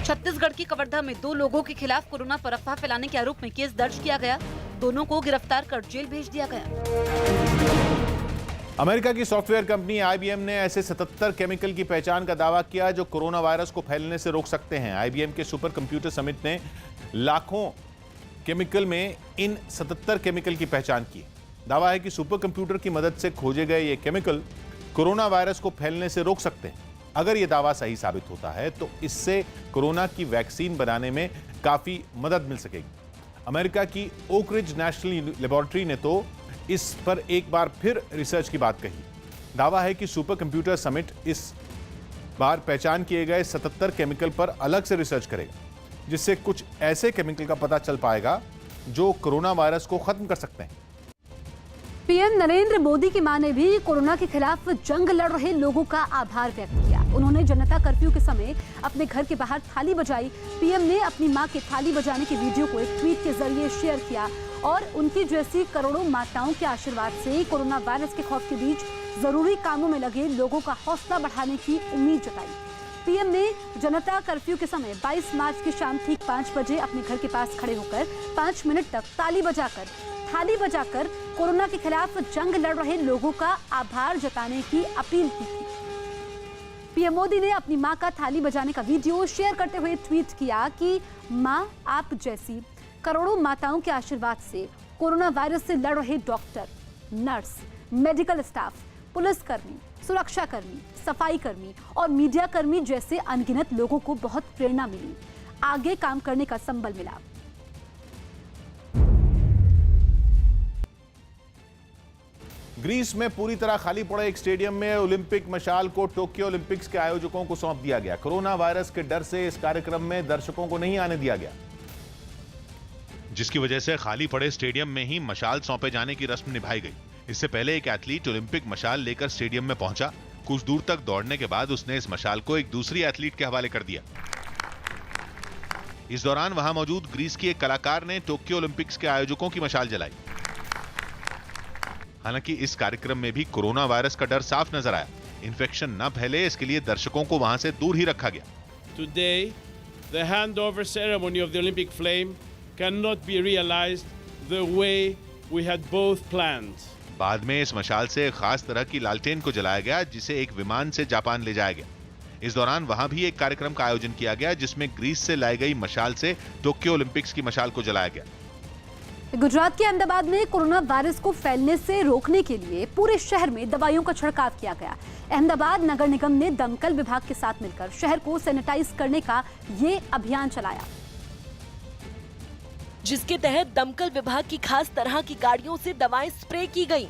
छत्तीसगढ़ की कवर्धा में 2 लोगों के खिलाफ कोरोना पर अफवाह फैलाने के आरोप में केस दर्ज किया गया। दोनों को गिरफ्तार कर जेल भेज दिया गया। अमेरिका की सॉफ्टवेयर कंपनी IBM ने ऐसे 77 केमिकल की पहचान का दावा किया जो कोरोना वायरस को फैलने से रोक सकते हैं। IBM के सुपर कंप्यूटर समिट ने लाखों केमिकल में इन 77 केमिकल की पहचान की। दावा है कि सुपर कंप्यूटर की मदद से खोजे गए ये केमिकल कोरोना वायरस को फैलने से रोक सकते हैं। अगर ये दावा सही साबित होता है तो इससे कोरोना की वैक्सीन बनाने में काफी मदद मिल सकेगी। अमेरिका की ओक रिज नेशनल लेबोरेटरी ने तो इस पर एक बार फिर रिसर्च की बात कही। दावा है कि सुपर कंप्यूटर समिट इस बार पहचान किए गए 77 केमिकल पर अलग से रिसर्च करेगा, जिससे कुछ ऐसे केमिकल का पता चल पाएगा जो कोरोना वायरस को खत्म कर सकते हैं। पीएम नरेंद्र मोदी की मां ने भी कोरोना के खिलाफ जंग लड़ रहे लोगों का आभार व्यक्त किया। उन्होंने जनता कर्फ्यू के समय अपने घर के बाहर थाली बजाई। पीएम ने अपनी मां के थाली बजाने के वीडियो को एक ट्वीट के जरिए शेयर किया और उनकी जैसी करोड़ों माताओं के आशीर्वाद से कोरोना वायरस के खौफ के बीच जरूरी कामों में लगे लोगों का हौसला बढ़ाने की उम्मीद जताई। पीएम ने जनता कर्फ्यू के समय 22 मार्च की शाम ठीक 5 बजे अपने घर के पास खड़े होकर 5 मिनट तक थाली बजाकर कोरोना के खिलाफ जंग लड़ रहे लोगों का आभार जताने की अपील की थी। पीएम मोदी ने अपनी मां का थाली बजाने का वीडियो शेयर करते हुए ट्वीट किया कि मां आप जैसी करोड़ों माताओं के आशीर्वाद से कोरोना वायरस से लड़ रहे डॉक्टर, नर्स, मेडिकल स्टाफ, पुलिसकर्मी, सुरक्षाकर्मी, सफाई कर्मी और मीडिया कर्मी जैसे अनगिनत लोगों को बहुत प्रेरणा मिली, आगे काम करने का संबल मिला। ग्रीस में पूरी तरह खाली पड़े एक स्टेडियम में ओलंपिक मशाल को टोक्यो ओलंपिक्स के आयोजकों को सौंप दिया गया। कोरोना वायरस के डर से इस कार्यक्रम में दर्शकों को नहीं आने दिया गया, जिसकी वजह से खाली पड़े स्टेडियम में ही मशाल सौंपे जाने की रस्म निभाई गई। इससे पहले एक एथलीट ओलंपिक मशाल लेकर स्टेडियम में पहुंचा। कुछ दूर तक दौड़ने के बाद उसने इस मशाल को एक दूसरी एथलीट के हवाले कर दिया। इस दौरान वहां मौजूद ग्रीस की एक कलाकार ने टोक्यो ओलंपिक्स के आयोजकों की मशाल जलाई। हालांकि इस कार्यक्रम में भी कोरोना वायरस का डर साफ नजर आया। इन्फेक्शन न फैले इसके लिए दर्शकों को वहां से दूर ही रखा गया। Today, the handover ceremony of the Olympic flame cannot be realized the way we had both planned. बाद में इस मशाल से खास तरह की लालटेन को जलाया गया, जिसे एक विमान से जापान ले जाया गया। इस दौरान वहां भी एक कार्यक्रम का आयोजन किया गया, जिसमें ग्रीस से लाई गई मशाल से टोक्यो ओलंपिक्स की मशाल को जलाया गया। गुजरात के अहमदाबाद में कोरोना वायरस को फैलने से रोकने के लिए पूरे शहर में दवाइयों का छिड़काव किया गया। अहमदाबाद नगर निगम ने दमकल विभाग के साथ मिलकर शहर को सैनिटाइज करने का ये अभियान चलाया, जिसके तहत दमकल विभाग की खास तरह की गाड़ियों से दवाएं स्प्रे की गईं।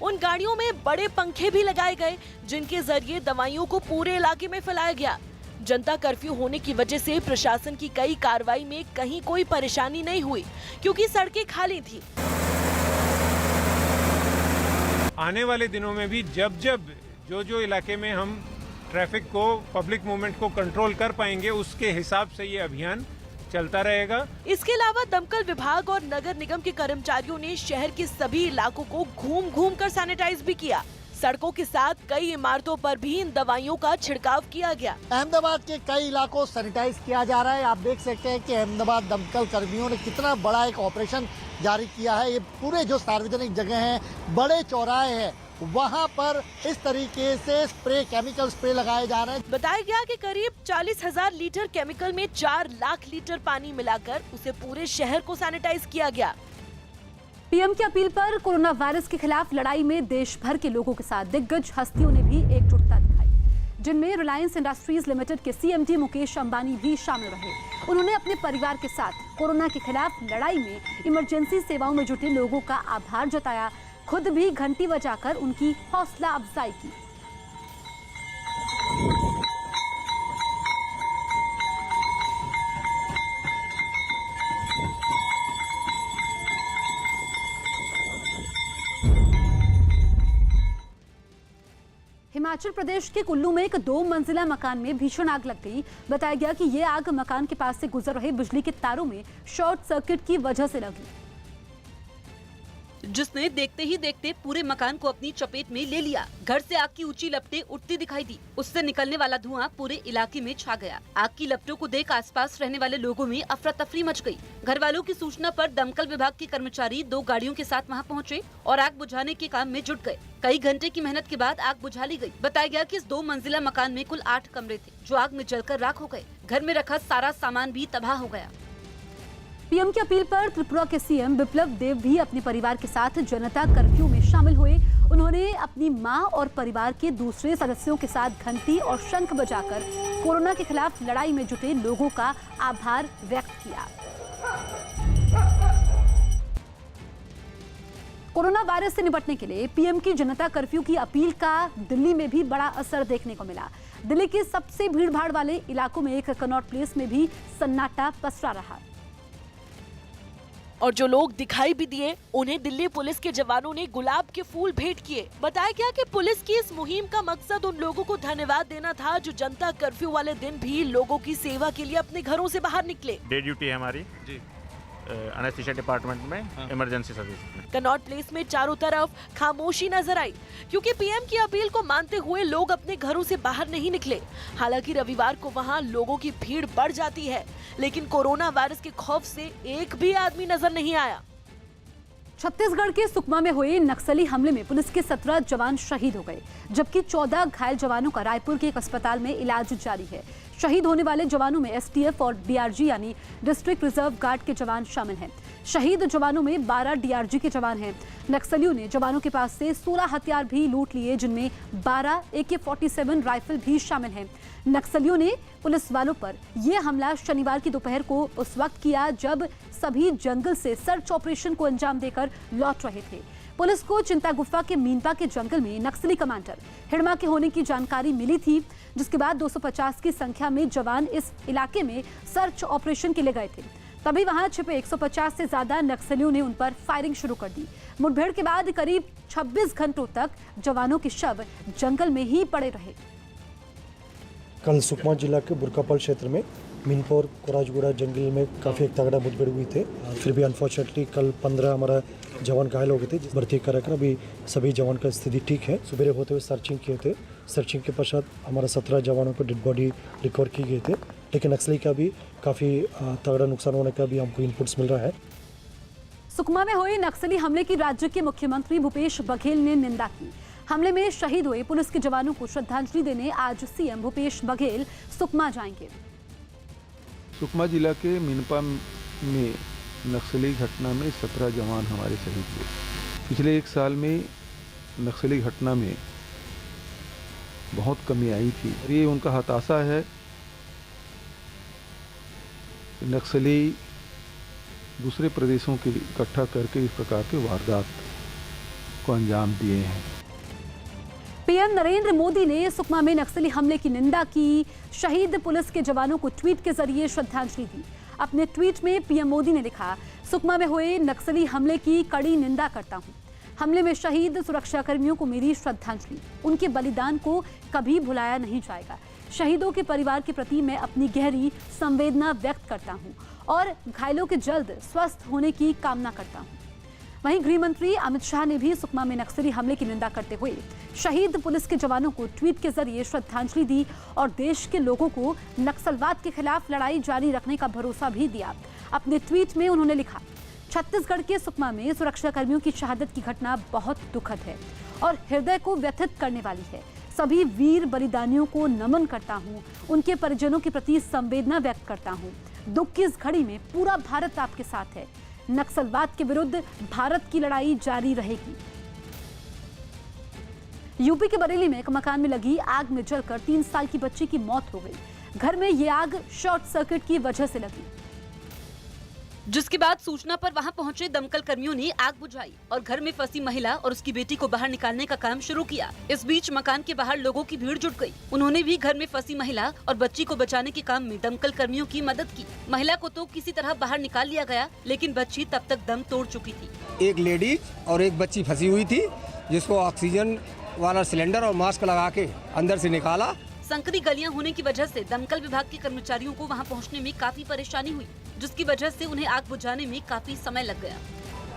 उन गाड़ियों में बड़े पंखे भी लगाए गए, जिनके जरिए दवाइयों को पूरे इलाके में फैलाया गया। जनता कर्फ्यू होने की वजह से प्रशासन की कई कार्रवाई में कहीं कोई परेशानी नहीं हुई, क्योंकि सड़कें खाली थी। आने वाले दिनों में भी जब जो इलाके में हम ट्रैफिक को, पब्लिक मूवमेंट को कंट्रोल कर पाएंगे, उसके हिसाब से ये अभियान चलता रहेगा। इसके अलावा दमकल विभाग और नगर निगम के कर्मचारियों ने शहर के सभी इलाकों को घूम कर सैनिटाइज भी किया। सड़कों के साथ कई इमारतों पर भी इन दवाइयों का छिड़काव किया गया। अहमदाबाद के कई इलाकों सैनिटाइज किया जा रहा है। आप देख सकते हैं कि अहमदाबाद दमकल कर्मियों ने कितना बड़ा एक ऑपरेशन जारी किया है। ये पूरे जो सार्वजनिक जगह हैं, बड़े चौराहे हैं, वहाँ पर इस तरीके से केमिकल स्प्रे लगाए जा रहे हैं। बताया गया कि करीब 40,000 लीटर केमिकल में 4 लाख लीटर पानी मिलाकर उसे पूरे शहर को सैनिटाइज किया गया। पीएम की अपील पर कोरोना वायरस के खिलाफ लड़ाई में देश भर के लोगों के साथ दिग्गज हस्तियों ने भी एकजुटता दिखाई, जिनमें रिलायंस इंडस्ट्रीज लिमिटेड के CMD मुकेश अंबानी भी शामिल रहे। उन्होंने अपने परिवार के साथ कोरोना के खिलाफ लड़ाई में इमरजेंसी सेवाओं में जुटे लोगों का आभार जताया, खुद भी घंटी बजाकर उनकी हौसला अफजाई की। हिमाचल प्रदेश के कुल्लू में एक 2 मंजिला मकान में भीषण आग लग गई। बताया गया कि ये आग मकान के पास से गुजर रहे बिजली के तारों में शॉर्ट सर्किट की वजह से लगी, जिसने देखते ही देखते पूरे मकान को अपनी चपेट में ले लिया। घर से आग की ऊंची लपटें उठती दिखाई दी। उससे निकलने वाला धुआं पूरे इलाके में छा गया। आग की लपटों को देख आसपास रहने वाले लोगों में अफरा तफरी मच गई। घर वालों की सूचना पर दमकल विभाग के कर्मचारी 2 गाड़ियों के साथ वहां पहुंचे और आग बुझाने के काम में जुट गए। कई घंटे की मेहनत के बाद आग बुझा ली गई। बताया गया कि इस 2 मंजिला मकान में कुल 8 कमरे थे, जो आग में जलकर राख हो गए। घर में रखा सारा सामान भी तबाह हो गया। पीएम की अपील पर त्रिपुरा के सीएम बिप्लब देव भी अपने परिवार के साथ जनता कर्फ्यू में शामिल हुए। उन्होंने अपनी मां और परिवार के दूसरे सदस्यों के साथ घंटी और शंख बजाकर कोरोना के खिलाफ लड़ाई में जुटे लोगों का आभार व्यक्त किया। कोरोना वायरस से निपटने के लिए पीएम की जनता कर्फ्यू की अपील का दिल्ली में भी बड़ा असर देखने को मिला। दिल्ली के सबसे भीड़भाड़ वाले इलाकों में एक कनॉट प्लेस में भी सन्नाटा पसरा रहा और जो लोग दिखाई भी दिए उन्हें दिल्ली पुलिस के जवानों ने गुलाब के फूल भेंट किए। बताया गया कि पुलिस की इस मुहिम का मकसद उन लोगों को धन्यवाद देना था जो जनता कर्फ्यू वाले दिन भी लोगों की सेवा के लिए अपने घरों से बाहर निकले। डे ड्यूटी है हमारी जी, एनेस्थीसिया डिपार्टमेंट में, इमरजेंसी सर्विस में। कनॉट प्लेस में चारों तरफ खामोशी नजर आई क्योंकि पीएम की अपील को मानते हुए लोग अपने घरों से बाहर नहीं निकले। हालांकि रविवार को वहां लोगों की भीड़ बढ़ जाती है, लेकिन कोरोना वायरस के खौफ से एक भी आदमी नजर नहीं आया। छत्तीसगढ़ के सुकमा में हुए नक्सली हमले में पुलिस के 17 जवान शहीद हो गए, जबकि 14 घायल जवानों का रायपुर के एक अस्पताल में इलाज जारी है। शहीद होने वाले जवानों में एसटीएफ और डीआरजी यानी डिस्ट्रिक्ट रिजर्व गार्ड के जवान शामिल हैं। शहीद जवानों में 12 डीआरजी के जवान हैं। नक्सलियों ने जवानों के पास से 16 हथियार भी लूट लिए, जिनमें 12 AK-47 राइफल भी शामिल हैं। नक्सलियों ने पुलिस वालों पर यह हमला शनिवार की दोपहर को उस वक्त किया जब सभी जंगल से सर्च ऑपरेशन को अंजाम देकर लौट रहे थे। पुलिस को चिंता गुफा के मीनपा के जंगल में नक्सली कमांडर हिड़मा के होने की जानकारी मिली थी, जिसके बाद 250 की संख्या में जवान इस इलाके में सर्च ऑपरेशन के लिए गए थे। तभी वहां छिपे 150 से ज्यादा नक्सलियों ने उन पर फायरिंग शुरू कर दी। मुठभेड़ के बाद करीब 26 घंटों तक जवानों के शव जंगल में ही पड़े रहे। कल सुकमा जिला के बुरकापल क्षेत्र में मीनपुर कोराजगुड़ा जंगल में काफ़ी एक तगड़ा मुठभेड़ हुई थे। फिर भी अनफॉर्चुनेटली कल 15 हमारा जवान घायल हो गए थे। भर्ती कराकर अभी सभी जवान का स्थिति ठीक है। सुबह होते हुए सर्चिंग किए थे। सर्चिंग के पश्चात हमारा 17 जवानों को डेड बॉडी रिकवर की गई थे, लेकिन नक्सली का भी काफ़ी तगड़ा नुकसान होने का भी हमको इनपुट्स मिल रहा है। सुकमा में हुए नक्सली हमले की राज्य के मुख्यमंत्री भूपेश बघेल ने निंदा की। हमले में शहीद हुए पुलिस के जवानों को श्रद्धांजलि देने आज सीएम भूपेश बघेल सुकमा जाएंगे। सुकमा जिला के मीनपा में नक्सली घटना में 17 जवान हमारे शहीद हुए। पिछले 1 साल में नक्सली घटना में बहुत कमी आई थी। ये उनका हताशा है। नक्सली दूसरे प्रदेशों के इकट्ठा करके इस प्रकार के वारदात को अंजाम दिए हैं। पीएम नरेंद्र मोदी ने सुकमा में नक्सली हमले की निंदा की। शहीद पुलिस के जवानों को ट्वीट के जरिए श्रद्धांजलि दी। अपने ट्वीट में पीएम मोदी ने लिखा, सुकमा में हुए नक्सली हमले की कड़ी निंदा करता हूं। हमले में शहीद सुरक्षाकर्मियों को मेरी श्रद्धांजलि। उनके बलिदान को कभी भुलाया नहीं जाएगा। शहीदों के परिवार के प्रति मैं अपनी गहरी संवेदना व्यक्त करता हूं और घायलों के जल्द स्वस्थ होने की कामना करता हूं। वहीं गृह मंत्री अमित शाह ने भी सुकमा में नक्सली हमले की निंदा करते हुए शहीद पुलिस के जवानों को ट्वीट के जरिए श्रद्धांजलि दी और देश के लोगों को नक्सलवाद के खिलाफ लड़ाई जारी रखने का भरोसा भी दिया। अपने ट्वीट में उन्होंने लिखा, छत्तीसगढ़ के सुकमा में सुरक्षाकर्मियों की शहादत की घटना बहुत दुखद है और हृदय को व्यथित करने वाली है। सभी वीर बलिदानियों को नमन करता हूं। उनके परिजनों के प्रति संवेदना व्यक्त करता हूं। दुख की इस घड़ी में पूरा भारत आपके साथ है। नक्सलवाद के विरुद्ध भारत की लड़ाई जारी रहेगी। यूपी के बरेली में एक मकान में लगी आग में जलकर 3 साल की बच्ची की मौत हो गई। घर में ये आग शॉर्ट सर्किट की वजह से लगी, जिसके बाद सूचना पर वहां पहुंचे दमकल कर्मियों ने आग बुझाई और घर में फंसी महिला और उसकी बेटी को बाहर निकालने का काम शुरू किया। इस बीच मकान के बाहर लोगों की भीड़ जुट गई। उन्होंने भी घर में फंसी महिला और बच्ची को बचाने के काम में दमकल कर्मियों की मदद की। महिला को तो किसी तरह बाहर निकाल लिया गया, लेकिन बच्ची तब तक दम तोड़ चुकी थी। एक लेडीज और एक बच्ची फंसी हुई थी, जिसको ऑक्सीजन वाला सिलेंडर और मास्क लगा के अंदर से निकाला। संकरी गलियां होने की वजह से दमकल विभाग के कर्मचारियों को वहां पहुंचने में काफी परेशानी हुई, जिसकी वजह से उन्हें आग बुझाने में काफी समय लग गया।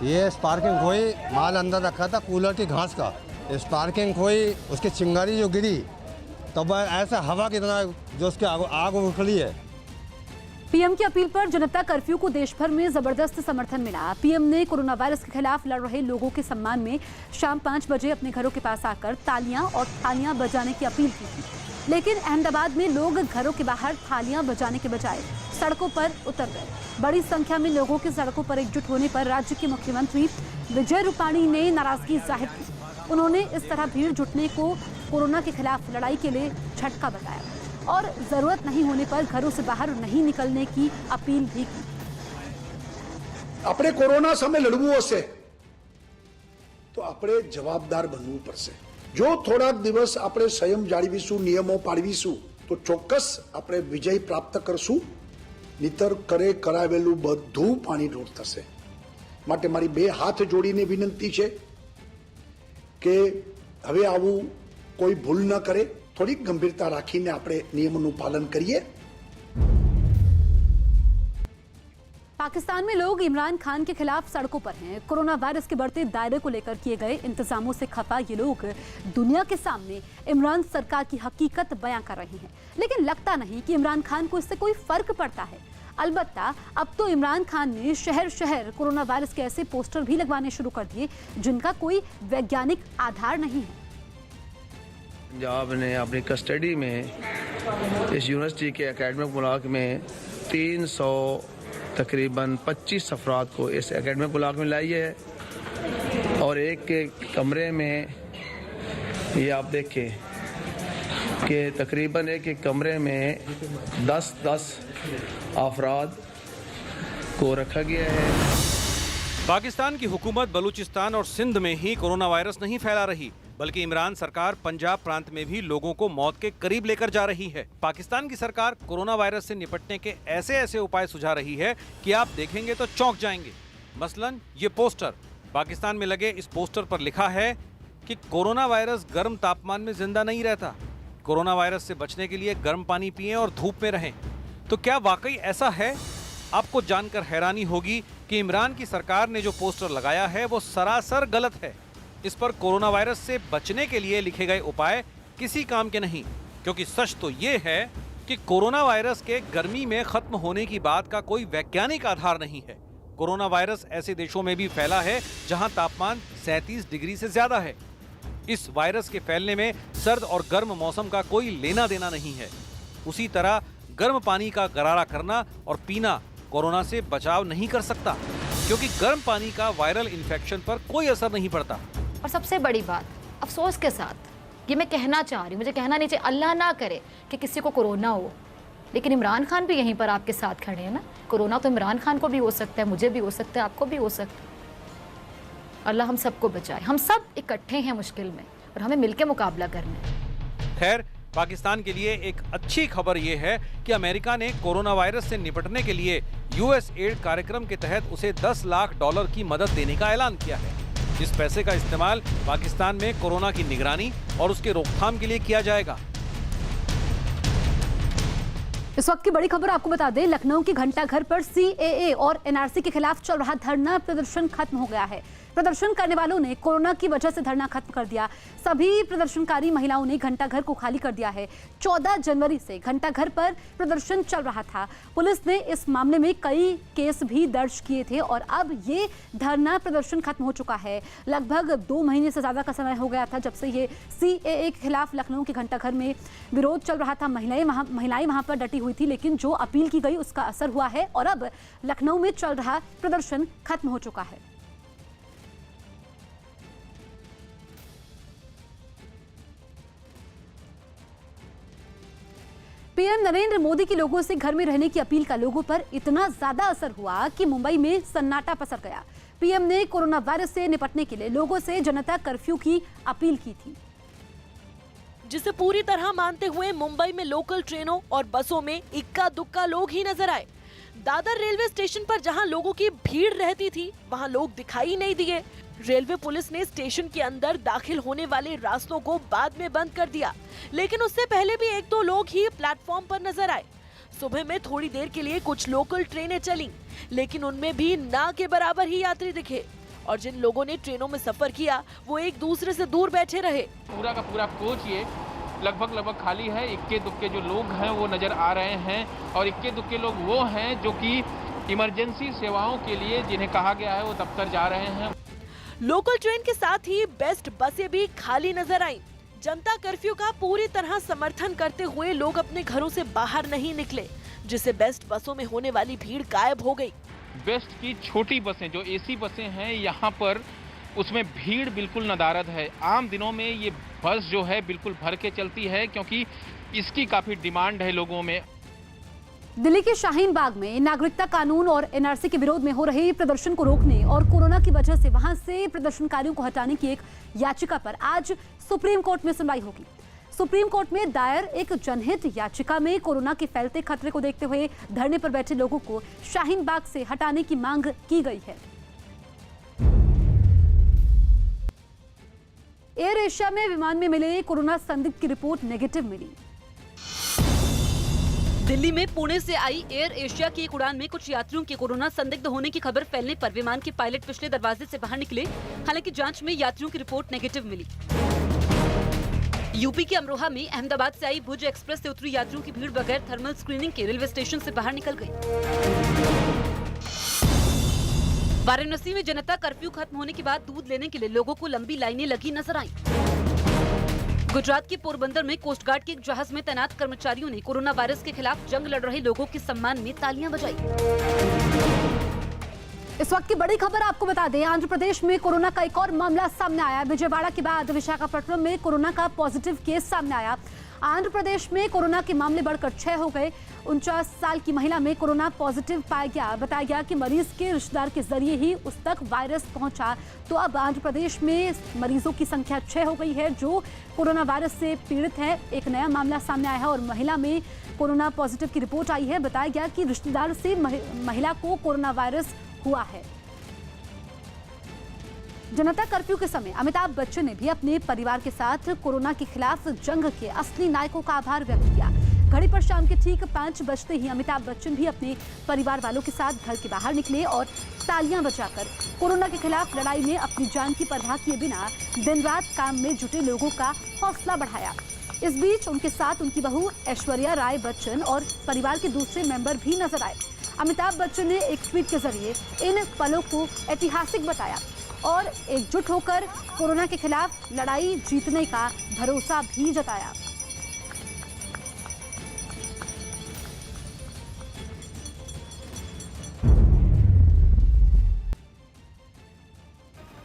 ये स्पार्किंग खोई, माल अंदर रखा था कूलर की घास का, स्पार्किंग खोई, उसकी चिंगारी जो गिरी तब ऐसा हवा की तरह जो उसकी आग उखड़ी है। पीएम की अपील पर जनता कर्फ्यू को देश भर में जबरदस्त समर्थन मिला। पीएम ने कोरोना वायरस के खिलाफ लड़ रहे लोगों के सम्मान में शाम 5 बजे अपने घरों के पास आकर तालियां और थालियां बजाने की अपील की थी, लेकिन अहमदाबाद में लोग घरों के बाहर थालियां बजाने के बजाय सड़कों पर उतर गए। बड़ी संख्या में लोगों के सड़कों पर एकजुट होने पर राज्य के मुख्यमंत्री विजय रूपाणी ने नाराजगी जाहिर की। उन्होंने इस तरह भीड़ जुटने को कोरोना के खिलाफ लड़ाई के लिए झटका बताया और जरूरत नहीं होने पर घरों से बाहर नहीं निकलने की अपील भी की। આપણે કોરોના સામે લડવું હશે તો આપણે જવાબદાર બનવું પડશે। જો થોડાક દિવસ આપણે સંયમ જાળવીશું, નિયમો પાળવીશું તો ચોક્કસ આપણે વિજય પ્રાપ્ત કરશું। નીતર કરાવેલું બધું પાણી ઢોળ થશે। માટે મારી બે હાથ જોડીને વિનંતી છે કે હવે આવું કોઈ ભૂલ ન કરે, थोड़ी गंभीरता राखीने આપણે નિયમોનું પાલન કરીએ। पाकिस्तान में लोग इमरान खान के खिलाफ सड़कों पर हैं। कोरोना वायरस के बढ़ते दायरे को लेकर किए गए इंतजामों से खफा ये लोग दुनिया के सामने इमरान सरकार की हकीकत बयां कर रहे हैं, लेकिन लगता नहीं कि इमरान खान को इससे कोई फर्क पड़ता है। अलबत्ता अब तो इमरान खान ने शहर शहर कोरोना वायरस के ऐसे पोस्टर भी लगवाने शुरू कर दिए जिनका कोई वैज्ञानिक आधार नहीं है। पंजाब ने अपनी कस्टडी में इस यूनिवर्सिटी के एकेडमिक ब्लॉक में 300 तकरीबन 25 अफराद को इस एकेडमिक ब्लॉक में लाई है और एक के कमरे में ये आप देखें कि तकरीबन एक कमरे में 10-10 अफराद को रखा गया है। पाकिस्तान की हुकूमत बलूचिस्तान और सिंध में ही कोरोना वायरस नहीं फैला रही, बल्कि इमरान सरकार पंजाब प्रांत में भी लोगों को मौत के करीब लेकर जा रही है। पाकिस्तान की सरकार कोरोना वायरस से निपटने के ऐसे ऐसे उपाय सुझा रही है कि आप देखेंगे तो चौंक जाएंगे। मसलन ये पोस्टर, पाकिस्तान में लगे इस पोस्टर पर लिखा है कि कोरोना वायरस गर्म तापमान में जिंदा नहीं रहता, कोरोना वायरस से बचने के लिए गर्म पानी पिएं और धूप में रहें। तो क्या वाकई ऐसा है? आपको जानकर हैरानी होगी कि इमरान की सरकार ने जो पोस्टर लगाया है वो सरासर गलत है। इस पर कोरोना वायरस से बचने के लिए लिखे गए उपाय किसी काम के नहीं, क्योंकि सच तो ये है कि कोरोना वायरस के गर्मी में खत्म होने की बात का कोई वैज्ञानिक आधार नहीं है। कोरोना वायरस ऐसे देशों में भी फैला है जहां तापमान 37 डिग्री से ज्यादा है। इस वायरस के फैलने में सर्द और गर्म मौसम का कोई लेना देना नहीं है। उसी तरह गर्म पानी का गरारा करना और पीना कोरोना से बचाव नहीं कर सकता, क्योंकि गर्म पानी का वायरल इन्फेक्शन पर कोई असर नहीं पड़ता। और सबसे बड़ी बात, अफसोस के साथ ये मैं कहना चाह रही हूँ, मुझे कहना नहीं चाहिए, अल्लाह ना करे कि किसी को कोरोना हो, लेकिन इमरान खान भी यहीं पर आपके साथ खड़े हैं ना। कोरोना तो इमरान खान को भी हो सकता है, मुझे भी हो सकता है, आपको भी हो सकता है। अल्लाह हम सबको बचाए। हम सब इकट्ठे हैं मुश्किल में और हमें मिलकर मुकाबला करना है। खैर, पाकिस्तान के लिए एक अच्छी खबर ये है कि अमेरिका ने कोरोना वायरस से निपटने के लिए USAID कार्यक्रम के तहत उसे $10 लाख की मदद देने का ऐलान किया है। इस पैसे का इस्तेमाल पाकिस्तान में कोरोना की निगरानी और उसके रोकथाम के लिए किया जाएगा। इस वक्त की बड़ी खबर आपको बता दें, लखनऊ के घंटाघर पर CAA और NRC के खिलाफ चल रहा धरना प्रदर्शन खत्म हो गया है। प्रदर्शन करने वालों ने कोरोना की वजह से धरना खत्म कर दिया। सभी प्रदर्शनकारी महिलाओं ने घंटाघर को खाली कर दिया है। 14 जनवरी से घंटाघर पर प्रदर्शन चल रहा था। पुलिस ने इस मामले में कई केस भी दर्ज किए थे और अब ये धरना प्रदर्शन खत्म हो चुका है। लगभग 2 महीने से ज्यादा का समय हो गया था जब से ये CAA के खिलाफ लखनऊ के घंटाघर में विरोध चल रहा था। महिलाएं वहां पर डटी हुई थी, लेकिन जो अपील की गई उसका असर हुआ है और अब लखनऊ में चल रहा प्रदर्शन खत्म हो चुका है। पीएम नरेंद्र मोदी की लोगों से घर में रहने की अपील का लोगों पर इतना ज्यादा असर हुआ कि मुंबई में सन्नाटा पसर गया। पीएम ने कोरोना वायरस से निपटने के लिए लोगों से जनता कर्फ्यू की अपील की थी, जिसे पूरी तरह मानते हुए मुंबई में लोकल ट्रेनों और बसों में इक्का दुक्का लोग ही नजर आए। दादर रेलवे स्टेशन पर जहां लोगों की भीड़ रहती थी, वहां लोग दिखाई नहीं दिए। रेलवे पुलिस ने स्टेशन के अंदर दाखिल होने वाले रास्तों को बाद में बंद कर दिया, लेकिन उससे पहले भी 1-2 लोग ही प्लेटफॉर्म पर नजर आए। सुबह में थोड़ी देर के लिए कुछ लोकल ट्रेनें चलीं, लेकिन उनमें भी ना के बराबर ही यात्री दिखे और जिन लोगों ने ट्रेनों में सफर किया वो एक दूसरे से दूर बैठे रहे। पूरा का पूरा कोच ये लगभग खाली है। इक्के दुक्के जो लोग हैं वो नजर आ रहे हैं और इक्के दुक्के लोग वो हैं जो कि इमरजेंसी सेवाओं के लिए जिन्हें कहा गया है वो दफ्तर जा रहे हैं। लोकल ट्रेन के साथ ही बेस्ट बसें भी खाली नजर आईं। जनता कर्फ्यू का पूरी तरह समर्थन करते हुए लोग अपने घरों से बाहर नहीं निकले, जिससे बेस्ट बसों में होने वाली भीड़ गायब हो गई। बेस्ट की छोटी बसें जो एसी बसें हैं यहाँ पर उसमें भीड़ बिल्कुल नदारद है। आम दिनों में ये बस जो है बिल्कुल भर के चलती है क्योंकि इसकी काफी डिमांड है लोगों में। दिल्ली के शाहीन बाग में नागरिकता कानून और एनआरसी के विरोध में हो रहे प्रदर्शन को रोकने और कोरोना की वजह से वहां से प्रदर्शनकारियों को हटाने की एक याचिका पर आज सुप्रीम कोर्ट में सुनवाई होगी। सुप्रीम कोर्ट में दायर एक जनहित याचिका में कोरोना के फैलते खतरे को देखते हुए धरने पर बैठे लोगों को शाहीन बाग से हटाने की मांग की गई है। एयर एशिया में विमान में मिले कोरोना संदिग्ध की रिपोर्ट नेगेटिव मिली। दिल्ली में पुणे से आई एयर एशिया की एक उड़ान में कुछ यात्रियों के कोरोना संदिग्ध होने की खबर फैलने पर विमान के पायलट पिछले दरवाजे से बाहर निकले। हालांकि जांच में यात्रियों की रिपोर्ट नेगेटिव मिली। यूपी के अमरोहा में अहमदाबाद से आई भुज एक्सप्रेस से उतरी यात्रियों की भीड़ बगैर थर्मल स्क्रीनिंग के रेलवे स्टेशन से बाहर निकल गई। वाराणसी में जनता कर्फ्यू खत्म होने के बाद दूध लेने के लिए लोगों को लंबी लाइनें लगी नजर आईं। गुजरात के पोरबंदर में कोस्ट गार्ड के एक जहाज में तैनात कर्मचारियों ने कोरोना वायरस के खिलाफ जंग लड़ रहे लोगों के सम्मान में तालियां बजाई। इस वक्त की बड़ी खबर आपको बता दें, आंध्र प्रदेश में कोरोना का एक और मामला सामने आया। विजयवाड़ा के बाद विशाखापट्टनम में कोरोना का पॉजिटिव केस सामने आया। आंध्र प्रदेश में कोरोना के मामले बढ़कर 6 हो गए। 49 साल की महिला में कोरोना पॉजिटिव पाया गया। बताया गया कि मरीज के रिश्तेदार के जरिए ही उस तक वायरस पहुंचा। तो अब आंध्र प्रदेश में मरीजों की संख्या 6 हो गई है जो कोरोना वायरस से पीड़ित है। एक नया मामला सामने आया है और महिला में कोरोना पॉजिटिव की रिपोर्ट आई है। बताया गया कि रिश्तेदार से महिला को कोरोना वायरस हुआ है। जनता कर्फ्यू के समय अमिताभ बच्चन ने भी अपने परिवार के साथ कोरोना के खिलाफ जंग के असली नायकों का आभार व्यक्त किया। घड़ी पर शाम के ठीक 5 बजते ही अमिताभ बच्चन भी अपने परिवार वालों के साथ घर के बाहर निकले और तालियां बजाकर कोरोना के खिलाफ लड़ाई में अपनी जान की परवाह किए बिना दिन रात काम में जुटे लोगों का हौसला बढ़ाया। इस बीच उनके साथ उनकी बहू ऐश्वर्या राय बच्चन और परिवार के दूसरे मेंबर भी नजर आए। अमिताभ बच्चन ने एक ट्वीट के जरिए इन पलों को ऐतिहासिक बताया और एकजुट होकर कोरोना के खिलाफ लड़ाई जीतने का भरोसा भी जताया।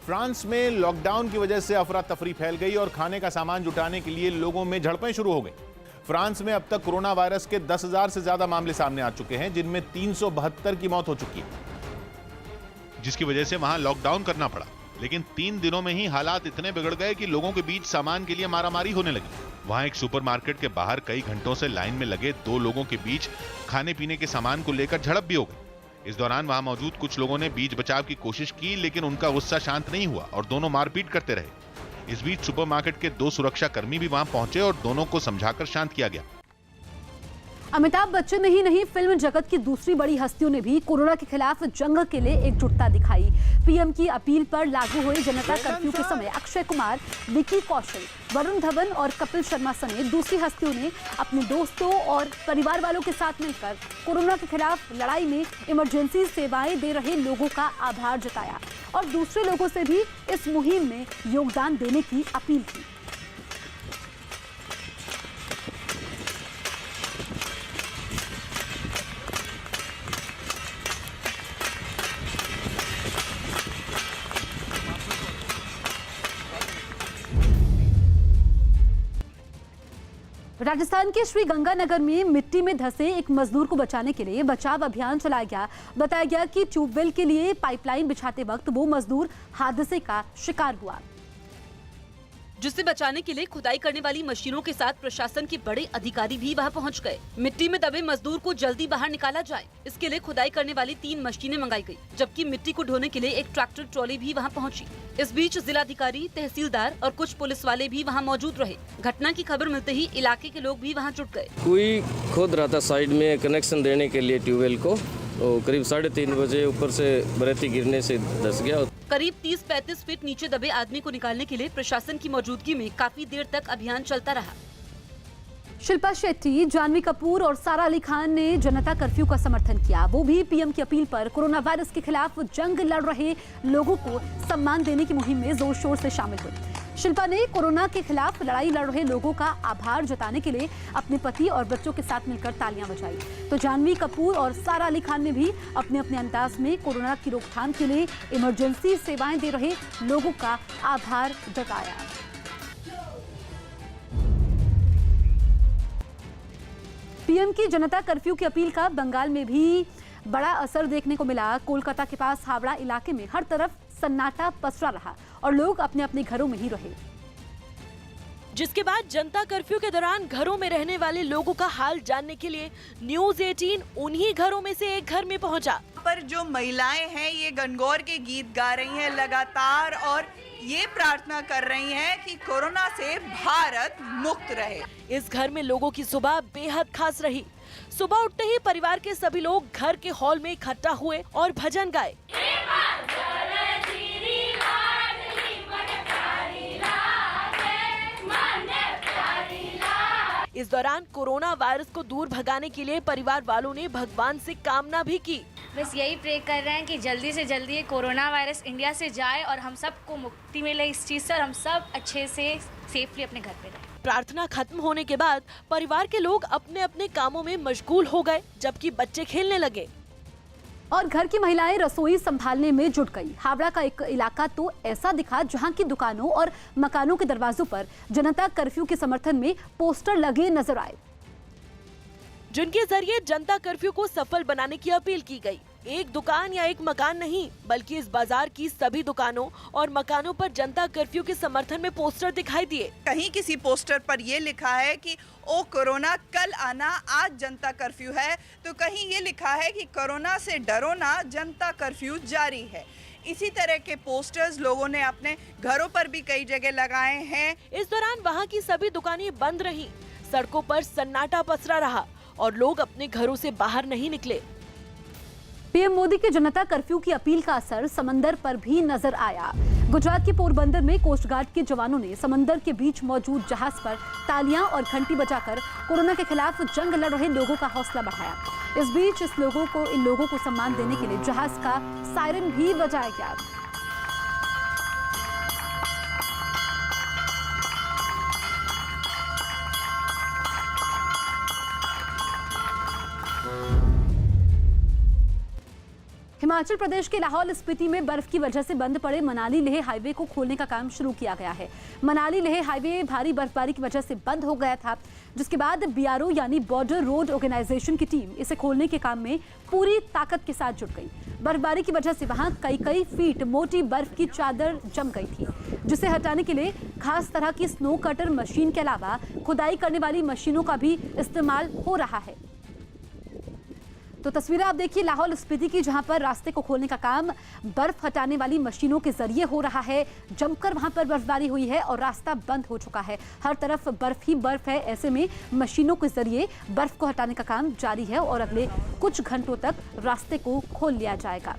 फ्रांस में लॉकडाउन की वजह से अफरा तफरी फैल गई और खाने का सामान जुटाने के लिए लोगों में झड़पें शुरू हो गई। फ्रांस में अब तक कोरोना वायरस के 10,000 से ज्यादा मामले सामने आ चुके हैं, जिनमें 372 की मौत हो चुकी है, जिसकी वजह से वहां लॉकडाउन करना पड़ा। लेकिन 3 दिनों में ही हालात इतने बिगड़ गए कि लोगों के बीच सामान के लिए मारामारी होने लगी। वहां एक सुपरमार्केट के बाहर कई घंटों से लाइन में लगे 2 लोगों के बीच खाने पीने के सामान को लेकर झड़प भी हो गई। इस दौरान वहां मौजूद कुछ लोगों ने बीच बचाव की कोशिश की, लेकिन उनका गुस्सा शांत नहीं हुआ और दोनों मारपीट करते रहे। इस बीच सुपरमार्केट के 2 सुरक्षा कर्मी भी वहां पहुंचे और दोनों को समझाकर शांत किया गया। अमिताभ बच्चन ही नहीं, फिल्म जगत की दूसरी बड़ी हस्तियों ने भी कोरोना के खिलाफ जंग के लिए एकजुटता दिखाई। पीएम की अपील पर लागू हुए जनता कर्फ्यू के समय अक्षय कुमार, विकी कौशल, वरुण धवन और कपिल शर्मा समेत दूसरी हस्तियों ने अपने दोस्तों और परिवार वालों के साथ मिलकर कोरोना के खिलाफ लड़ाई में इमरजेंसी सेवाएं दे रहे लोगों का आभार जताया और दूसरे लोगों से भी इस मुहिम में योगदान देने की अपील की। राजस्थान के श्री गंगानगर में मिट्टी में धंसे एक मजदूर को बचाने के लिए बचाव अभियान चलाया गया। बताया गया कि ट्यूबवेल के लिए पाइपलाइन बिछाते वक्त वो मजदूर हादसे का शिकार हुआ। जिससे बचाने के लिए खुदाई करने वाली मशीनों के साथ प्रशासन के बड़े अधिकारी भी वहां पहुंच गए। मिट्टी में दबे मजदूर को जल्दी बाहर निकाला जाए, इसके लिए खुदाई करने वाली 3 मशीनें मंगाई गई, जबकि मिट्टी को ढोने के लिए एक ट्रैक्टर ट्रॉली भी वहां पहुंची। इस बीच जिलाधिकारी, तहसीलदार और कुछ पुलिस वाले भी वहां मौजूद रहे। घटना की खबर मिलते ही इलाके के लोग भी वहां जुट गए। कोई खोद रहा था साइड में कनेक्शन देने के लिए ट्यूबवेल को, तो करीब 3:30 बजे ऊपर से बरेती गिरने से धंस गया। करीब 30-35 फीट नीचे दबे आदमी को निकालने के लिए प्रशासन की मौजूदगी में काफी देर तक अभियान चलता रहा। शिल्पा शेट्टी, जानवी कपूर और सारा अली खान ने जनता कर्फ्यू का समर्थन किया। वो भी पीएम की अपील पर कोरोना वायरस के खिलाफ जंग लड़ रहे लोगों को सम्मान देने की मुहिम में जोर शोर से शामिल हुई। शिल्पा ने कोरोना के खिलाफ लड़ाई लड़ रहे लोगों का आभार जताने के लिए अपने पति और बच्चों के साथ मिलकर तालियां बजाई। तो जानवी कपूर और सारा अली खान ने भी अपने अपने अंदाज में कोरोना की रोकथाम के लिए इमरजेंसी सेवाएं दे रहे लोगों का आभार जताया। पीएम की जनता कर्फ्यू की अपील का बंगाल में भी बड़ा असर देखने को मिला। कोलकाता के पास हावड़ा इलाके में हर तरफ सन्नाटा पसरा रहा और लोग अपने अपने घरों में ही रहे। जिसके बाद जनता कर्फ्यू के दौरान घरों में रहने वाले लोगों का हाल जानने के लिए न्यूज़ 18 उन्हीं घरों में से एक घर में पहुंचा। पर जो महिलाएं हैं ये गणगौर के गीत गा रही हैं लगातार और ये प्रार्थना कर रही हैं कि कोरोना से भारत मुक्त रहे। इस घर में लोगों की सुबह बेहद खास रही। सुबह उठते ही परिवार के सभी लोग घर के हॉल में इकट्ठा हुए और भजन गाए। इस दौरान कोरोना वायरस को दूर भगाने के लिए परिवार वालों ने भगवान से कामना भी की। बस यही प्रे कर रहे हैं कि जल्दी से जल्दी ये कोरोना वायरस इंडिया से जाए और हम सबको मुक्ति मिले इस चीज से और हम सब अच्छे से सेफली अपने घर पे रहें। प्रार्थना खत्म होने के बाद परिवार के लोग अपने अपने कामों में मशगूल हो गए, जबकि बच्चे खेलने लगे और घर की महिलाएं रसोई संभालने में जुट गई। हावड़ा का एक इलाका तो ऐसा दिखा जहां की दुकानों और मकानों के दरवाजों पर जनता कर्फ्यू के समर्थन में पोस्टर लगे नजर आए, जिनके जरिए जनता कर्फ्यू को सफल बनाने की अपील की गई। एक दुकान या एक मकान नहीं, बल्कि इस बाजार की सभी दुकानों और मकानों पर जनता कर्फ्यू के समर्थन में पोस्टर दिखाई दिए। कहीं किसी पोस्टर पर ये लिखा है कि ओ कोरोना कल आना, आज जनता कर्फ्यू है, तो कहीं ये लिखा है कि कोरोना से डरो ना, जनता कर्फ्यू जारी है। इसी तरह के पोस्टर्स लोगों ने अपने घरों पर भी कई जगह लगाए हैं। इस दौरान वहाँ की सभी दुकानें बंद रहीं, सड़कों पर सन्नाटा पसरा रहा और लोग अपने घरों से बाहर नहीं निकले। पीएम मोदी के जनता कर्फ्यू की अपील का असर समंदर पर भी नजर आया। गुजरात के पोरबंदर में कोस्ट गार्ड के जवानों ने समंदर के बीच मौजूद जहाज पर तालियां और घंटी बजाकर कोरोना के खिलाफ जंग लड़ रहे लोगों का हौसला बढ़ाया। इस बीच इन लोगों को सम्मान देने के लिए जहाज का सायरन भी बजाया गया। हिमाचल प्रदेश के लाहौल स्पीति में बर्फ की वजह से बंद पड़े मनाली लेह हाईवे को खोलने का काम शुरू किया गया है। मनाली लेह हाईवे भारी बर्फबारी की वजह से बंद हो गया था, जिसके बाद बीआरओ यानी बॉर्डर रोड ऑर्गेनाइजेशन की टीम इसे खोलने के काम में पूरी ताकत के साथ जुट गई। बर्फबारी की वजह से वहां कई फीट मोटी बर्फ की चादर जम गई थी, जिसे हटाने के लिए खास तरह की स्नो कटर मशीन के अलावा खुदाई करने वाली मशीनों का भी इस्तेमाल हो रहा है। तो तस्वीरें आप देखिए लाहौल स्पीति की, जहां पर रास्ते को खोलने का काम बर्फ हटाने वाली मशीनों के जरिए हो रहा है। जमकर वहां पर बर्फबारी हुई है और रास्ता बंद हो चुका है। हर तरफ बर्फ ही बर्फ है। ऐसे में मशीनों के जरिए बर्फ को हटाने का काम जारी है और अगले कुछ घंटों तक रास्ते को खोल लिया जाएगा।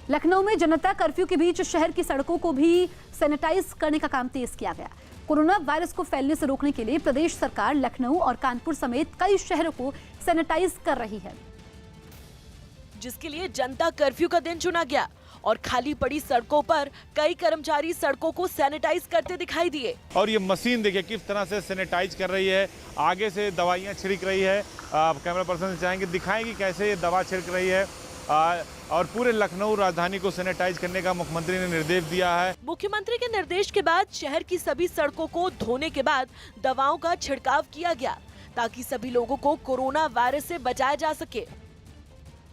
लखनऊ में जनता कर्फ्यू के बीच शहर की सड़कों को भी सैनिटाइज करने का काम तेज किया गया। कोरोना वायरस को फैलने से रोकने के लिए प्रदेश सरकार लखनऊ और कानपुर समेत कई शहरों को सैनिटाइज कर रही है, जिसके लिए जनता कर्फ्यू का दिन चुना गया और खाली पड़ी सड़कों पर कई कर्मचारी सड़कों को सैनिटाइज करते दिखाई दिए। और ये मशीन देखिए किस तरह से सैनिटाइज कर रही है, आगे से दवाइयाँ छिड़क रही है। कैमरा पर्सन से चाहेंगे दिखाएंगे कैसे ये दवा छिड़क रही है। और पूरे लखनऊ राजधानी को सैनिटाइज करने का मुख्यमंत्री ने निर्देश दिया है। मुख्यमंत्री के निर्देश के बाद शहर की सभी सड़कों को धोने के बाद दवाओं का छिड़काव किया गया, ताकि सभी लोगों को कोरोना वायरस से बचाया जा सके।